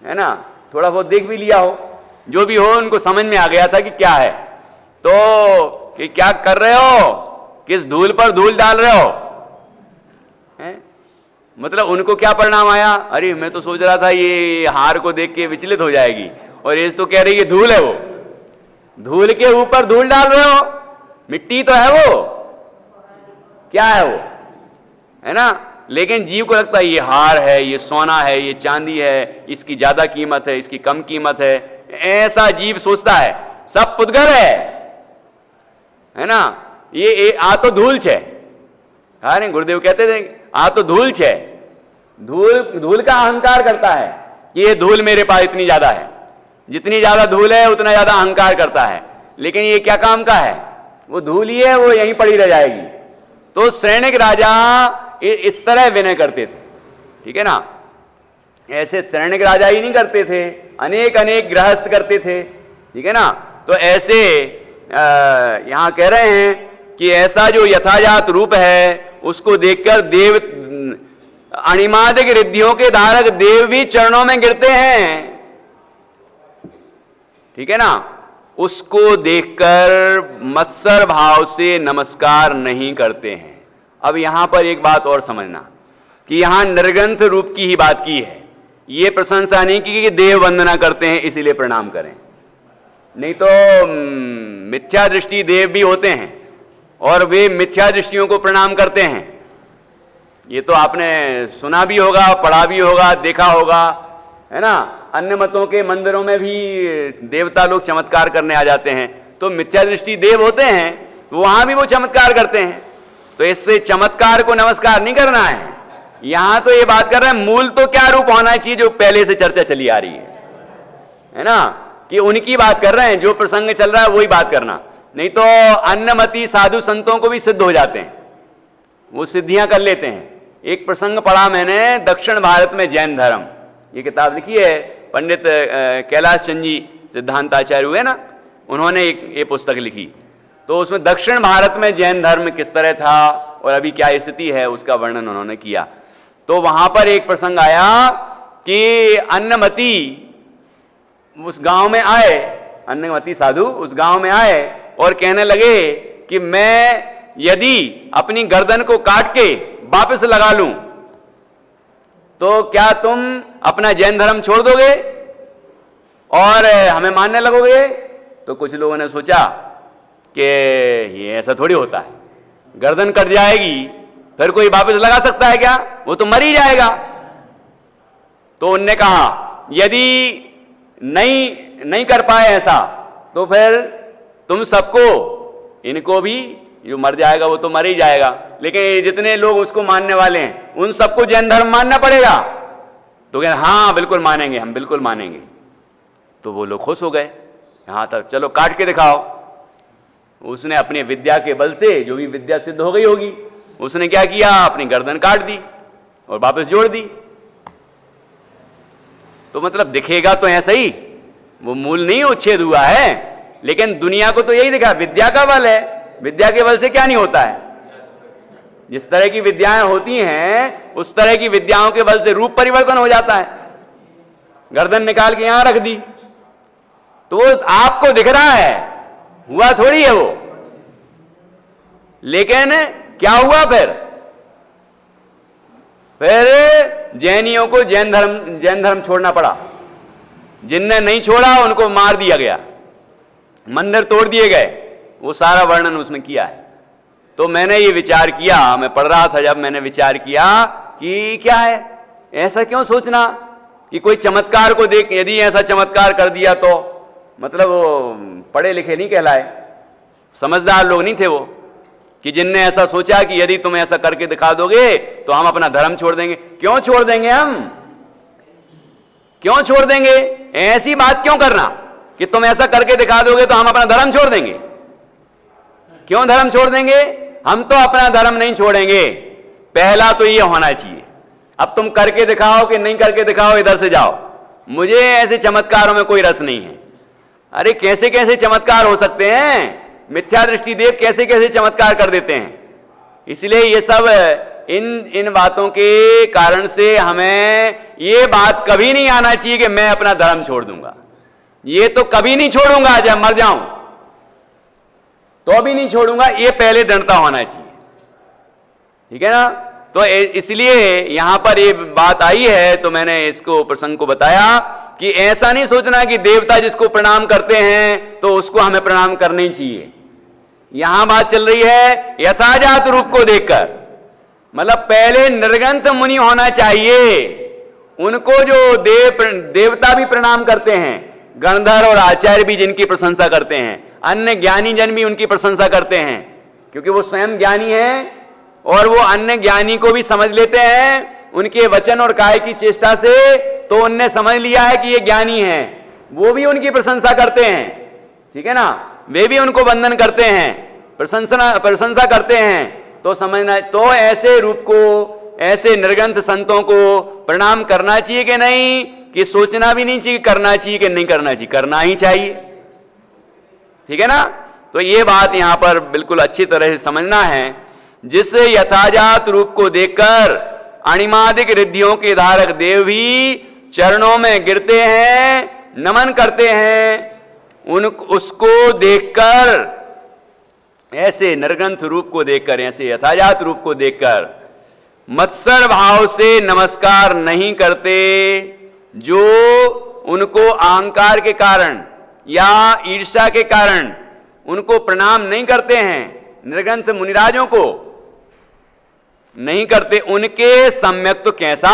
है ना, थोड़ा बहुत देख भी लिया हो, जो भी हो, उनको समझ में आ गया था कि क्या है। तो कि क्या कर रहे हो, किस धूल पर धूल डाल रहे हो, हैं? मतलब उनको क्या परिणाम आया, अरे मैं तो सोच रहा था ये हार को देख के विचलित हो जाएगी, और ये तो कह रही है धूल है वो, धूल के ऊपर धूल डाल रहे हो, मिट्टी तो है वो, क्या है वो, है ना। लेकिन जीव को लगता है ये हार है, ये सोना है, ये चांदी है, इसकी ज्यादा कीमत है, इसकी कम कीमत है, ऐसा जीव सोचता है। सब पुद्गल है ना। ये आ तो धूल छे, हाँ नहीं, गुरुदेव कहते थे आ तो धूल छे, धूल का अहंकार करता है कि ये धूल मेरे पास इतनी ज्यादा है, जितनी ज्यादा धूल है उतना ज्यादा अहंकार करता है। लेकिन ये क्या काम का है, वो धूल ही है, वो यहीं पड़ी रह जाएगी। तो सैनिक राजा इस तरह विनय करते थे, ठीक है ना। ऐसे सैनिक राजा ही नहीं करते थे, अनेक अनेक गृहस्थ करते थे, ठीक है ना। तो ऐसे यहां कह रहे हैं कि ऐसा जो यथाजात रूप है उसको देखकर देव, अणिमादिक रिद्धियों के धारक देव भी चरणों में गिरते हैं, ठीक है ना। उसको देखकर मत्सर भाव से नमस्कार नहीं करते हैं। अब यहां पर एक बात और समझना कि यहां निर्ग्रंथ रूप की ही बात की है, यह प्रशंसा नहीं की कि देव वंदना करते हैं इसीलिए प्रणाम करें, नहीं तो मिथ्या दृष्टि देव भी होते हैं और वे मिथ्या दृष्टियों को प्रणाम करते हैं। ये तो आपने सुना भी होगा, पढ़ा भी होगा, देखा होगा, है ना। अन्य मतों के मंदिरों में भी देवता लोग चमत्कार करने आ जाते हैं, तो मिथ्या दृष्टि देव होते हैं, वहां भी वो चमत्कार करते हैं। तो इससे चमत्कार को नमस्कार नहीं करना है। यहां तो ये बात कर रहे हैं मूल तो क्या रूप होना चाहिए, जो पहले से चर्चा चली आ रही है ना, कि उनकी बात कर रहे हैं, जो प्रसंग चल रहा है वही बात करना। नहीं तो अन्नमति साधु संतों को भी सिद्ध हो जाते हैं, वो सिद्धियां कर लेते हैं। एक प्रसंग पढ़ा मैंने, दक्षिण भारत में जैन धर्म, ये किताब लिखी है पंडित कैलाश चंद जी सिद्धांताचार्य हुए ना, उन्होंने एक पुस्तक लिखी। तो उसमें दक्षिण भारत में जैन धर्म किस तरह था और अभी क्या स्थिति है उसका वर्णन उन्होंने किया। तो वहां पर एक प्रसंग आया कि अन्नमति उस गांव में आए, अन्नमति साधु उस गांव में आए और कहने लगे कि मैं यदि अपनी गर्दन को काट के वापस लगा लूं तो क्या तुम अपना जैन धर्म छोड़ दोगे और हमें मानने लगोगे। तो कुछ लोगों ने सोचा कि ये ऐसा थोड़ी होता है, गर्दन कट जाएगी फिर कोई वापस लगा सकता है क्या, वो तो मर ही जाएगा। तो उनने कहा यदि नहीं कर पाए ऐसा तो फिर तुम सबको, इनको भी, जो मर जाएगा वो तो मर ही जाएगा, लेकिन जितने लोग उसको मानने वाले हैं उन सबको जैन धर्म मानना पड़ेगा। तो कह हाँ बिल्कुल मानेंगे, हम बिल्कुल मानेंगे। तो वो लोग खुश हो गए, यहां तक चलो काट के दिखाओ। उसने अपनी विद्या के बल से, जो भी विद्या सिद्ध हो गई होगी, उसने क्या किया, अपनी गर्दन काट दी और वापस जोड़ दी। तो मतलब दिखेगा तो ऐसा ही, वो मूल नहीं उच्छेद हुआ है, लेकिन दुनिया को तो यही दिखा, विद्या का बल है, विद्या के बल से क्या नहीं होता है। जिस तरह की विद्याएं होती हैं उस तरह की विद्याओं के बल से रूप परिवर्तन हो जाता है। गर्दन निकाल के यहां रख दी तो वो आपको दिख रहा है, हुआ थोड़ी है वो, लेकिन क्या हुआ फिर जैनियों को जैन धर्म छोड़ना पड़ा। जिनने नहीं छोड़ा उनको मार दिया गया, मंदिर तोड़ दिए गए। वो सारा वर्णन उसमें किया है। तो मैंने ये विचार किया, मैं पढ़ रहा था जब, मैंने विचार किया कि क्या है, ऐसा क्यों सोचना कि कोई चमत्कार को देख, यदि ऐसा चमत्कार कर दिया तो मतलब वो पढ़े लिखे नहीं कहलाए, समझदार लोग नहीं थे वो, कि जिनने ऐसा सोचा कि यदि तुम ऐसा करके दिखा दोगे तो हम अपना धर्म छोड़ देंगे। क्यों छोड़ देंगे, हम क्यों छोड़ देंगे, ऐसी बात क्यों करना कि तुम ऐसा करके दिखा दोगे तो हम अपना धर्म छोड़ देंगे। क्यों धर्म छोड़ देंगे, हम तो अपना धर्म नहीं छोड़ेंगे। पहला तो ये होना चाहिए, अब तुम करके दिखाओ कि नहीं करके दिखाओ, इधर से जाओ, मुझे ऐसे चमत्कारों में कोई रस नहीं है। अरे कैसे कैसे चमत्कार हो सकते हैं, मिथ्या दृष्टि देव कैसे कैसे चमत्कार कर देते हैं। इसलिए ये सब इन बातों के कारण से हमें ये बात कभी नहीं आना चाहिए कि मैं अपना धर्म छोड़ दूंगा। ये तो कभी नहीं छोड़ूंगा, जब मर जाऊं तो भी नहीं छोड़ूंगा, ये पहले दृढ़ता होना चाहिए, ठीक है ना। तो इसलिए यहां पर ये बात आई है, तो मैंने इसको प्रसंग को बताया कि ऐसा नहीं सोचना कि देवता जिसको प्रणाम करते हैं तो उसको हमें प्रणाम करना ही चाहिए। यहां बात चल रही है यथाजात रूप को देखकर, मतलब पहले निर्ग्रंथ मुनि होना चाहिए, उनको जो देवता भी प्रणाम करते हैं, गणधर और आचार्य भी जिनकी प्रशंसा करते हैं, अन्य ज्ञानी जन भी उनकी प्रशंसा करते हैं, क्योंकि वो स्वयं ज्ञानी हैं और वो अन्य ज्ञानी को भी समझ लेते हैं उनके वचन और काय की चेष्टा से, तो उनने समझ लिया है कि ये ज्ञानी हैं, वो भी उनकी प्रशंसा करते हैं, ठीक है ना, वे भी उनको वंदन करते हैं, प्रशंसा करते हैं। तो समझना, तो ऐसे रूप को, ऐसे निर्ग्रंथ संतों को प्रणाम करना चाहिए कि नहीं, कि सोचना भी नहीं चाहिए करना चाहिए कि नहीं करना चाहिए, करना ही चाहिए, ठीक है ना। तो ये बात यहां पर बिल्कुल अच्छी तरह से समझना है। जिस यथाजात रूप को देखकर अणिमादिक रिद्धियों के धारक देव भी चरणों में गिरते हैं, नमन करते हैं, उसको देखकर, ऐसे निर्ग्रंथ रूप को देखकर, ऐसे यथाजात रूप को देखकर मत्सर भाव से नमस्कार नहीं करते, जो उनको अहंकार के कारण या ईर्ष्या के कारण उनको प्रणाम नहीं करते हैं, निर्ग्रंथ मुनिराजों को नहीं करते, उनके सम्यक तो कैसा,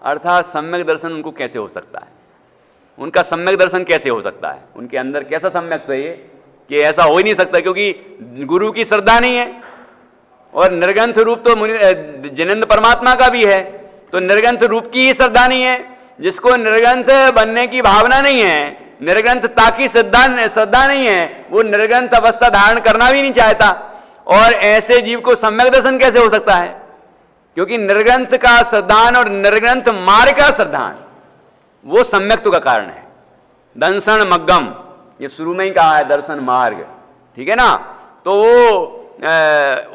अर्थात सम्यक दर्शन उनको कैसे हो सकता है, उनका सम्यक दर्शन कैसे हो सकता है, उनके अंदर कैसा सम्यक तो ये कि ऐसा हो ही नहीं सकता, क्योंकि गुरु की श्रद्धा नहीं है और निर्ग्रंथ रूप तो जिनेंद्र परमात्मा का भी है, तो निर्ग्रंथ रूप की ही श्रद्धा नहीं है। जिसको निर्ग्रंथ बनने की भावना नहीं है, निर्ग्रंथता की श्रद्धा नहीं है, वो निर्ग्रंथ अवस्था धारण करना भी नहीं चाहता, और ऐसे जीव को सम्यक दर्शन कैसे हो सकता है, क्योंकि निर्ग्रंथ का श्रद्धान और निर्ग्रंथ मार्ग का श्रद्धान वो सम्यक्त्व का कारण है। दंसन मग्गम, ये शुरू में ही कहा है, दर्शन मार्ग, ठीक है ना। तो वो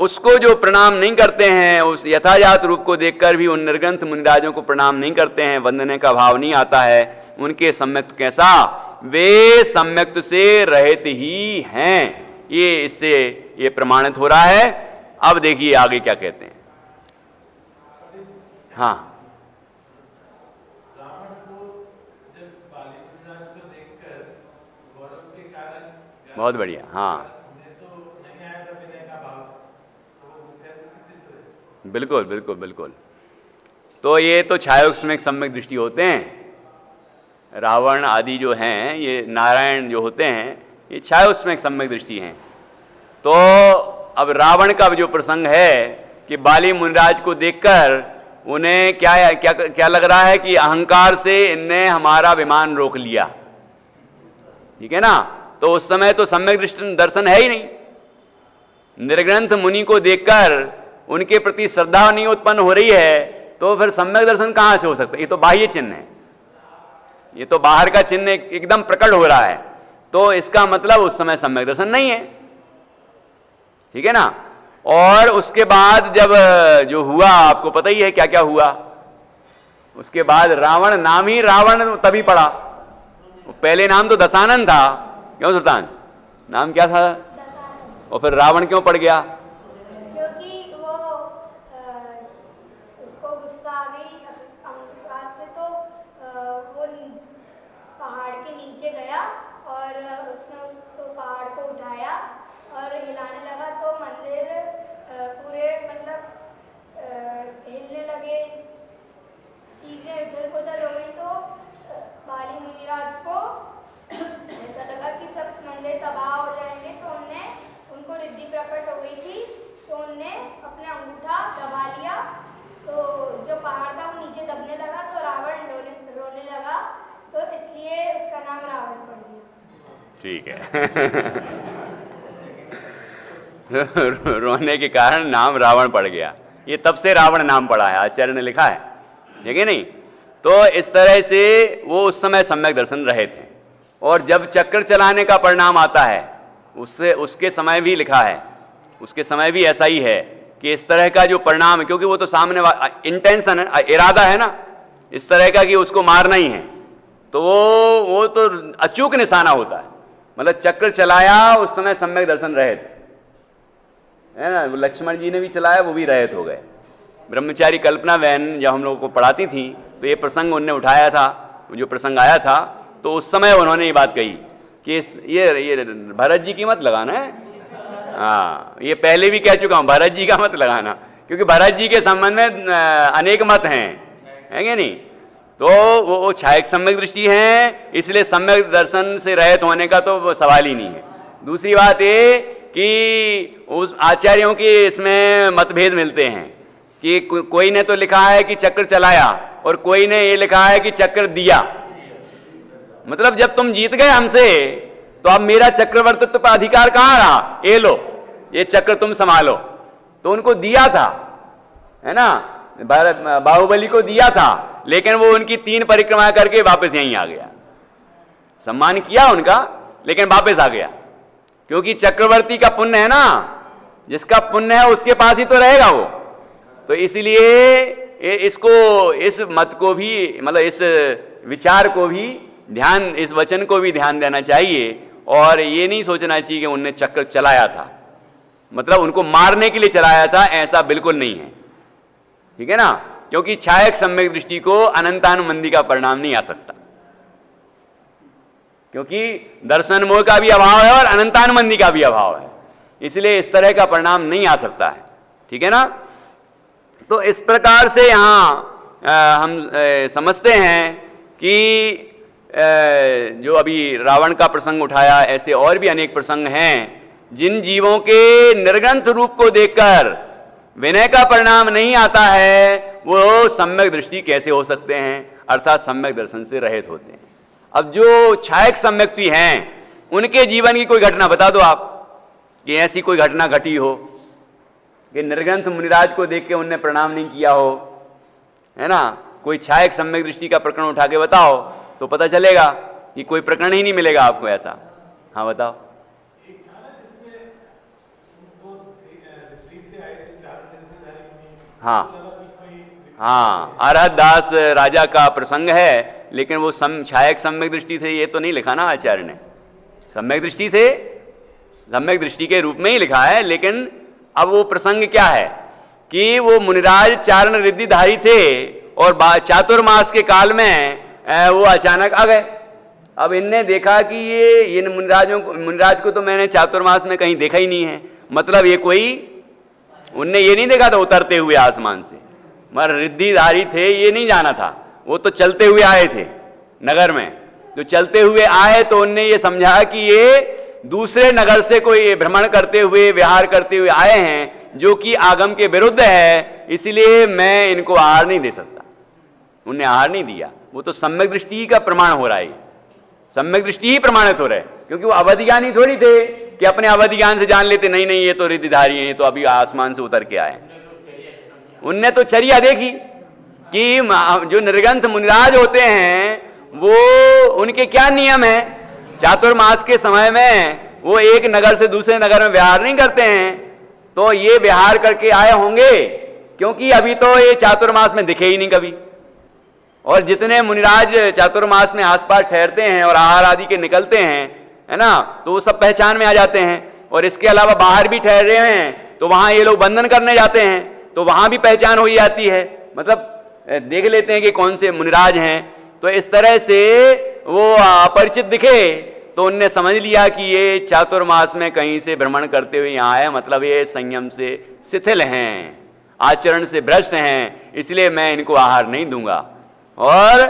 उसको जो प्रणाम नहीं करते हैं, उस यथाजात रूप को देखकर भी उन निर्ग्रंथ मुनिराजों को प्रणाम नहीं करते हैं, वंदने का भाव नहीं आता है, उनके सम्यक्त्व कैसा, वे सम्यक्त्व से रहित ही हैं, ये इससे ये प्रमाणित हो रहा है। अब देखिए आगे क्या कहते हैं। हाँ, बहुत बढ़िया, हाँ बिल्कुल बिल्कुल बिल्कुल। तो ये तो छायोस्मिक सम्यक दृष्टि होते हैं, रावण आदि जो हैं, ये नारायण जो होते हैं, ये छायोस्मिक सम्यक दृष्टि हैं। तो अब रावण का जो प्रसंग है कि बाली मुनिराज को देखकर उन्हें क्या लग रहा है कि अहंकार से इनने हमारा विमान रोक लिया, ठीक है ना। तो उस समय तो सम्यक दृष्टि दर्शन है ही नहीं, निर्ग्रंथ मुनि को देखकर उनके प्रति श्रद्धा नहीं उत्पन्न हो रही है, तो फिर सम्यक दर्शन कहां से हो सकता है। ये तो बाह्य चिन्ह है, ये तो बाहर का चिन्ह एकदम प्रकट हो रहा है, तो इसका मतलब उस समय सम्यक दर्शन नहीं है, ठीक है ना। और उसके बाद जब जो हुआ, आपको पता ही है क्या क्या हुआ। उसके बाद रावण, नाम ही रावण तभी पड़ा, पहले नाम तो दशानन था, क्यों सुल्तान, नाम क्या था, और फिर रावण क्यों पड़ गया, क्योंकि वो उसको गुस्सा आ गई अहंकार से, तो वो पहाड़ के नीचे गया और उसने उसको पहाड़ को उठाया और हिलाने लगा, तो मंदिर पूरे मतलब हिलने लगे, चीजें उथल पुथल हो गई। तो बाली मुनिराज को ऐसा लगा कि सब मंदिर तबाह हो जाएंगे, तो उनको रिद्धि प्रकट हो गई थी, तो उनने अपना अंगूठा दबा लिया, तो जो पहाड़ था वो नीचे दबने लगा, तो रावण रोने लगा, तो इसलिए उसका नाम रावण पड़ गया। ठीक है। रोने के कारण नाम रावण पड़ गया, ये तब से रावण नाम पड़ा है, आचार्य ने लिखा है, ठीक है नहीं। तो इस तरह से वो उस समय सम्यक दर्शन रहे थे, और जब चक्र चलाने का परिणाम आता है उसके समय भी लिखा है, उसके समय भी ऐसा ही है कि इस तरह का जो परिणाम है, क्योंकि वो तो सामने इंटेंशन है, इरादा है ना इस तरह का कि उसको मारना ही है, तो वो तो अचूक निशाना होता है। मतलब चक्र चलाया उस समय सम्यक दर्शन रहित है ना, लक्ष्मण जी ने भी चलाया, वो भी रहित हो गए, ब्रह्मचारी कल्पना बहन जब हम लोगों को पढ़ाती थी तो ये प्रसंग उनने उठाया था, जो प्रसंग आया था, तो उस समय उन्होंने ये बात कही कि ये भरत जी की मत लगाना है। हाँ, ये पहले भी कह चुका हूँ, भरत जी का मत लगाना, क्योंकि भरत जी के संबंध में अनेक मत हैं कि नहीं। तो वो छायक सम्यक दृष्टि है, इसलिए सम्यक दर्शन से रहित होने का तो सवाल ही नहीं है। दूसरी बात ये कि उस आचार्यों के इसमें मतभेद मिलते हैं कि कोई ने तो लिखा है कि चक्र चलाया और कोई ने ये लिखा है कि चक्र दिया। मतलब जब तुम जीत गए हमसे तो अब मेरा चक्रवर्तित्व पर अधिकार कहां रहा? ये लो, ये चक्र तुम संभालो। तो उनको दिया था, है ना, बाहुबली को दिया था, लेकिन वो उनकी 3 परिक्रमा करके वापस यहीं आ गया। सम्मान किया उनका, लेकिन वापस आ गया, क्योंकि चक्रवर्ती का पुण्य है ना, जिसका पुण्य है उसके पास ही तो रहेगा वो। तो इसलिए इसको, इस मत को भी, मतलब इस विचार को भी ध्यान, इस वचन को भी ध्यान देना चाहिए। और ये नहीं सोचना चाहिए कि उनने चक्र चलाया था, मतलब उनको मारने के लिए चलाया था, ऐसा बिल्कुल नहीं है, ठीक है ना। क्योंकि छायक सम्यक दृष्टि को अनंतानुबंधी का परिणाम नहीं आ सकता, क्योंकि दर्शन मोह का भी अभाव है और अनंतानुबंधी का भी अभाव है, इसलिए इस तरह का परिणाम नहीं आ सकता है, ठीक है ना। तो इस प्रकार से यहां हम समझते हैं कि जो अभी रावण का प्रसंग उठाया, ऐसे और भी अनेक प्रसंग हैं जिन जीवों के निर्ग्रंथ रूप को देखकर विनय का परिणाम नहीं आता है, वो सम्यक दृष्टि कैसे हो सकते हैं, अर्थात सम्यक दर्शन से रहित होते हैं। अब जो छायक सम्यक्ति हैं उनके जीवन की कोई घटना बता दो आप, कि ऐसी कोई घटना घटी हो कि निर्ग्रंथ मुनिराज को देख के उनने प्रणाम नहीं किया हो, है ना। कोई छायक सम्यक दृष्टि का प्रकरण उठा के बताओ तो पता चलेगा कि कोई प्रकरण ही नहीं मिलेगा आपको ऐसा। हाँ बताओ। हाँ, अरहत दास राजा का प्रसंग है, लेकिन वो छायक सम्यक दृष्टि थे, ये तो नहीं लिखा ना आचार्य ने। सम्यक दृष्टि थे, सम्यक दृष्टि के रूप में ही लिखा है, लेकिन अब वो प्रसंग क्या है कि वो मुनिराज चारण रिद्धिधारी थे और चातुर्मास के काल में वो अचानक आ गए। अब इनने देखा कि ये इन मुनिराज को तो मैंने चातुर्मास में कहीं देखा ही नहीं है, मतलब ये कोई, उनने ये नहीं देखा था उतरते हुए आसमान से, मगर रिद्धिधारी थे ये नहीं जाना था, वो तो चलते हुए आए थे नगर में। जो चलते हुए आए तो उनने ये समझा कि ये दूसरे नगर से कोई भ्रमण करते हुए, विहार करते हुए आए हैं, जो कि आगम के विरुद्ध है, इसलिए मैं इनको आहार नहीं दे सकता। उन्हें आहार नहीं दिया। वो तो सम्यक दृष्टि का प्रमाण हो रहा है, सम्यक दृष्टि ही प्रमाणित हो रहा है, क्योंकि वो अवधि ज्ञानी थोड़ी थे कि अपने अवधि ज्ञान से जान लेते नहीं नहीं ये तो रिद्धिधारी हैं, ये तो अभी आसमान से उतर के आए। उनने तो चर्या देखी कि जो निर्ग्रंथ मुनिराज होते हैं वो उनके क्या नियम है। चातुर्मास के समय में वो एक नगर से दूसरे नगर में विहार नहीं करते हैं, तो ये विहार करके आए होंगे, क्योंकि अभी तो ये चातुर्मास में दिखे ही नहीं कभी। और जितने मुनिराज चातुर्मास में आसपास ठहरते हैं और आहार आदि के निकलते हैं, है ना, तो वो सब पहचान में आ जाते हैं। और इसके अलावा बाहर भी ठहर रहे हैं तो वहां ये लोग बंधन करने जाते हैं, तो वहां भी पहचान हो जाती है, मतलब देख लेते हैं कि कौन से मुनिराज हैं। तो इस तरह से वो अपरिचित दिखे तो उनने समझ लिया कि ये चातुर्मास में कहीं से भ्रमण करते हुए यहाँ आए, मतलब ये संयम से शिथिल हैं, आचरण से भ्रष्ट हैं, इसलिए मैं इनको आहार नहीं दूंगा। और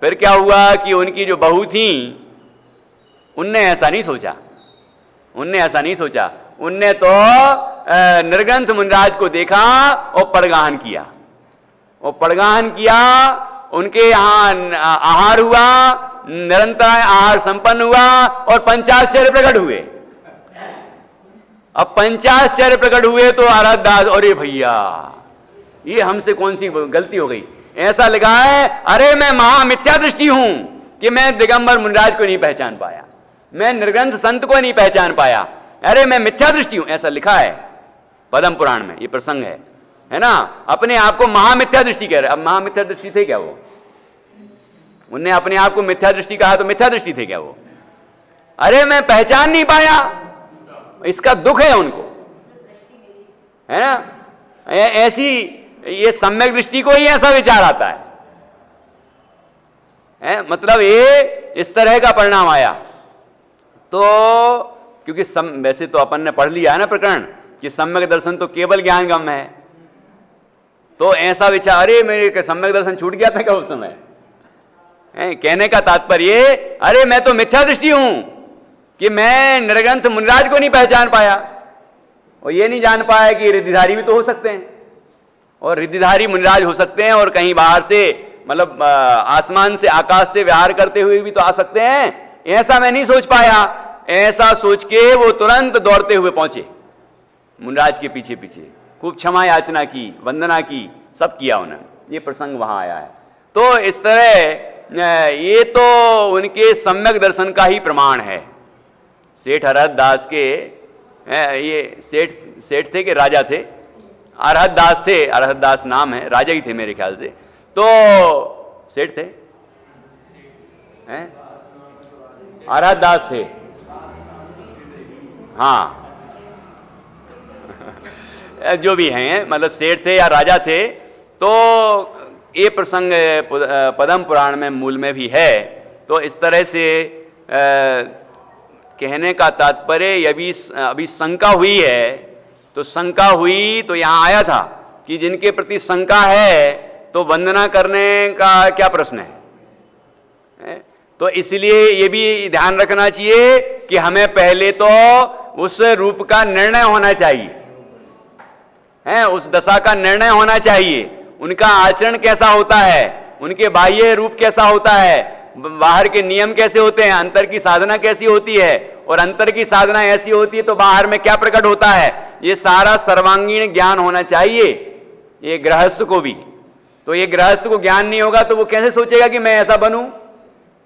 फिर क्या हुआ कि उनकी जो बहू थी उनने ऐसा नहीं सोचा, उनने ऐसा नहीं सोचा, उनने तो निर्ग्रंथ मुनिराज को देखा और पड़गाहन किया, और पड़गाहन किया, उनके यहाँ आहार हुआ, निरंतर आहार संपन्न हुआ और पंचाश्चर्य प्रकट हुए। अब पंचाश्चर्य प्रकट हुए तो अरहत दास, अरे भैया ये हमसे कौन सी गलती हो गई, ऐसा लिखा है, अरे मैं महामिथ्या दृष्टि हूं कि मैं दिगंबर मुनिराज को नहीं पहचान पाया, मैं निर्ग्रंथ संत को नहीं पहचान पाया, अरे मैं मिथ्या दृष्टि हूं, ऐसा लिखा है पद्म पुराण में, ये प्रसंग है ना। अपने आप को महामिथ्या दृष्टि कह रहे। अब महामिथ्या दृष्टि थे क्या वो? उनने अपने आप को मिथ्या दृष्टि कहा तो मिथ्या दृष्टि थे क्या वो? अरे मैं पहचान नहीं पाया, इसका दुख है उनको, है ना। ऐसी ये सम्यक दृष्टि को ही ऐसा विचार आता है? मतलब ये इस तरह का परिणाम आया। तो क्योंकि वैसे तो अपन ने पढ़ लिया है ना प्रकरण कि सम्यक दर्शन तो केवल ज्ञान गम्य है, तो ऐसा विचार, अरे मेरे सम्यक दर्शन छूट गया था क्या उस समय? कहने का तात्पर्य, अरे मैं तो मिथ्या दृष्टि हूं कि मैं निर्ग्रंथ मुनिराज को नहीं पहचान पाया, और ये नहीं जान पाया कि रिद्धिधारी भी तो हो सकते हैं, और रिद्धिधारी मुनिराज हो सकते हैं, और कहीं बाहर से मतलब आसमान से आकाश से विहार करते हुए भी तो आ सकते हैं। ऐसा मैं नहीं सोच पाया। ऐसा सोच के वो तुरंत दौड़ते हुए पहुंचे मुनिराज के पीछे पीछे, खूब क्षमा याचना की, वंदना की, सब किया उन्होंने। ये प्रसंग वहां आया है। तो इस तरह ये तो उनके सम्यक दर्शन का ही प्रमाण है। सेठ अरहत दास के, ये सेठ थे कि राजा थे? अरहत दास थे, अरहत दास नाम है, राजा ही थे मेरे ख्याल से। तो सेठ थे, अरहत दास थे, हाँ जो भी हैं, मतलब सेठ थे या राजा थे। तो ये प्रसंग पद्म पुराण में मूल में भी है। तो इस तरह से कहने का तात्पर्य, अभी शंका हुई है, तो शंका हुई तो यहां आया था कि जिनके प्रति शंका है तो वंदना करने का क्या प्रश्न है? तो इसलिए ये भी ध्यान रखना चाहिए कि हमें पहले तो उस रूप का निर्णय होना चाहिए, उस दशा का निर्णय होना चाहिए। उनका आचरण कैसा होता है, उनके बाह्य रूप कैसा होता है, बाहर के नियम कैसे होते हैं, अंतर की साधना कैसी होती है, और अंतर की साधना ऐसी होती है तो बाहर में क्या प्रकट होता है, ये सारा सर्वांगीण ज्ञान होना चाहिए ये गृहस्थ को भी। तो ये गृहस्थ को ज्ञान नहीं होगा तो वो कैसे सोचेगा कि मैं ऐसा बनूं?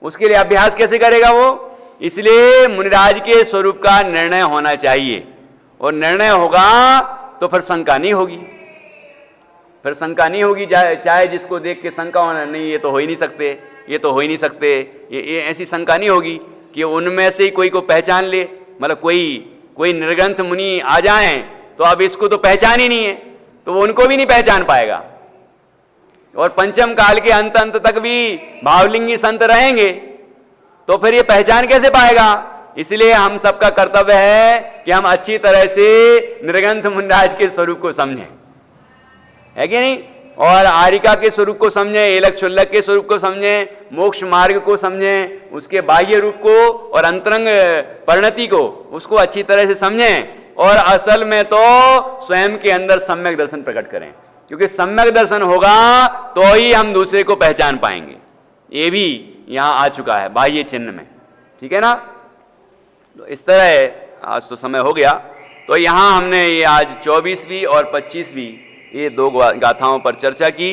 उसके लिए अभ्यास कैसे करेगा वो? इसलिए मुनिराज के स्वरूप का निर्णय होना चाहिए, और निर्णय होगा तो फिर शंका नहीं होगी। फिर शंका नहीं होगी, चाहे जिसको देख के शंका होना, नहीं ये तो हो ही नहीं सकते, ये तो हो ही नहीं सकते, ये ऐसी शंका नहीं होगी कि उनमें से ही कोई को पहचान ले। मतलब कोई निर्ग्रंथ मुनि आ जाएं तो अब इसको तो पहचान ही नहीं है, तो वो उनको भी नहीं पहचान पाएगा। और पंचम काल के अंत तक भी भावलिंगी संत रहेंगे तो फिर ये पहचान कैसे पाएगा? इसलिए हम सबका कर्तव्य है कि हम अच्छी तरह से निर्ग्रंथ मुनिराज के स्वरूप को समझें, है कि नहीं? और आरिका के स्वरूप को समझें, एलक क्षुल्लक के स्वरूप को समझें, मोक्ष मार्ग को समझें, उसके बाह्य रूप को और अंतरंग परिणति को, उसको अच्छी तरह से समझें, और असल में तो स्वयं के अंदर सम्यक दर्शन प्रकट करें, क्योंकि सम्यक दर्शन होगा तो ही हम दूसरे को पहचान पाएंगे। ये भी यहां आ चुका है बाह्य चिन्ह में, ठीक है ना? तो इस तरह आज तो समय हो गया। तो यहां हमने ये आज 24वीं और 25वीं ये दो गाथाओं पर चर्चा की।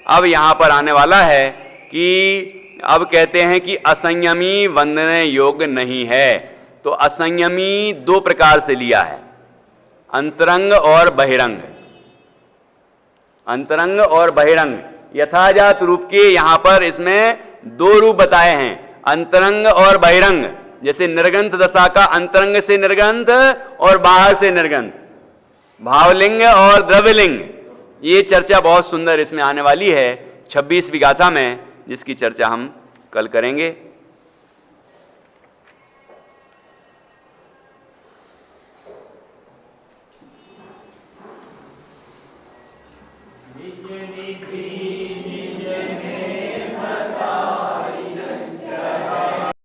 अब यहां पर आने वाला है कि अब कहते हैं कि असंयमी वंदने योग्य नहीं है। तो असंयमी दो प्रकार से लिया है, अंतरंग और बहिरंग। अंतरंग और बहिरंग यथाजात रूप के यहां पर इसमें दो रूप बताए हैं, अंतरंग और बहिरंग। जैसे निर्ग्रंथ दशा का अंतरंग से निर्ग्रंथ और बाहर से निर्ग्रंथ, भावलिंग और द्रव्यलिंग। ये चर्चा बहुत सुंदर इसमें आने वाली है 26वीं गाथा में, जिसकी चर्चा हम कल करेंगे। नित्य नित्य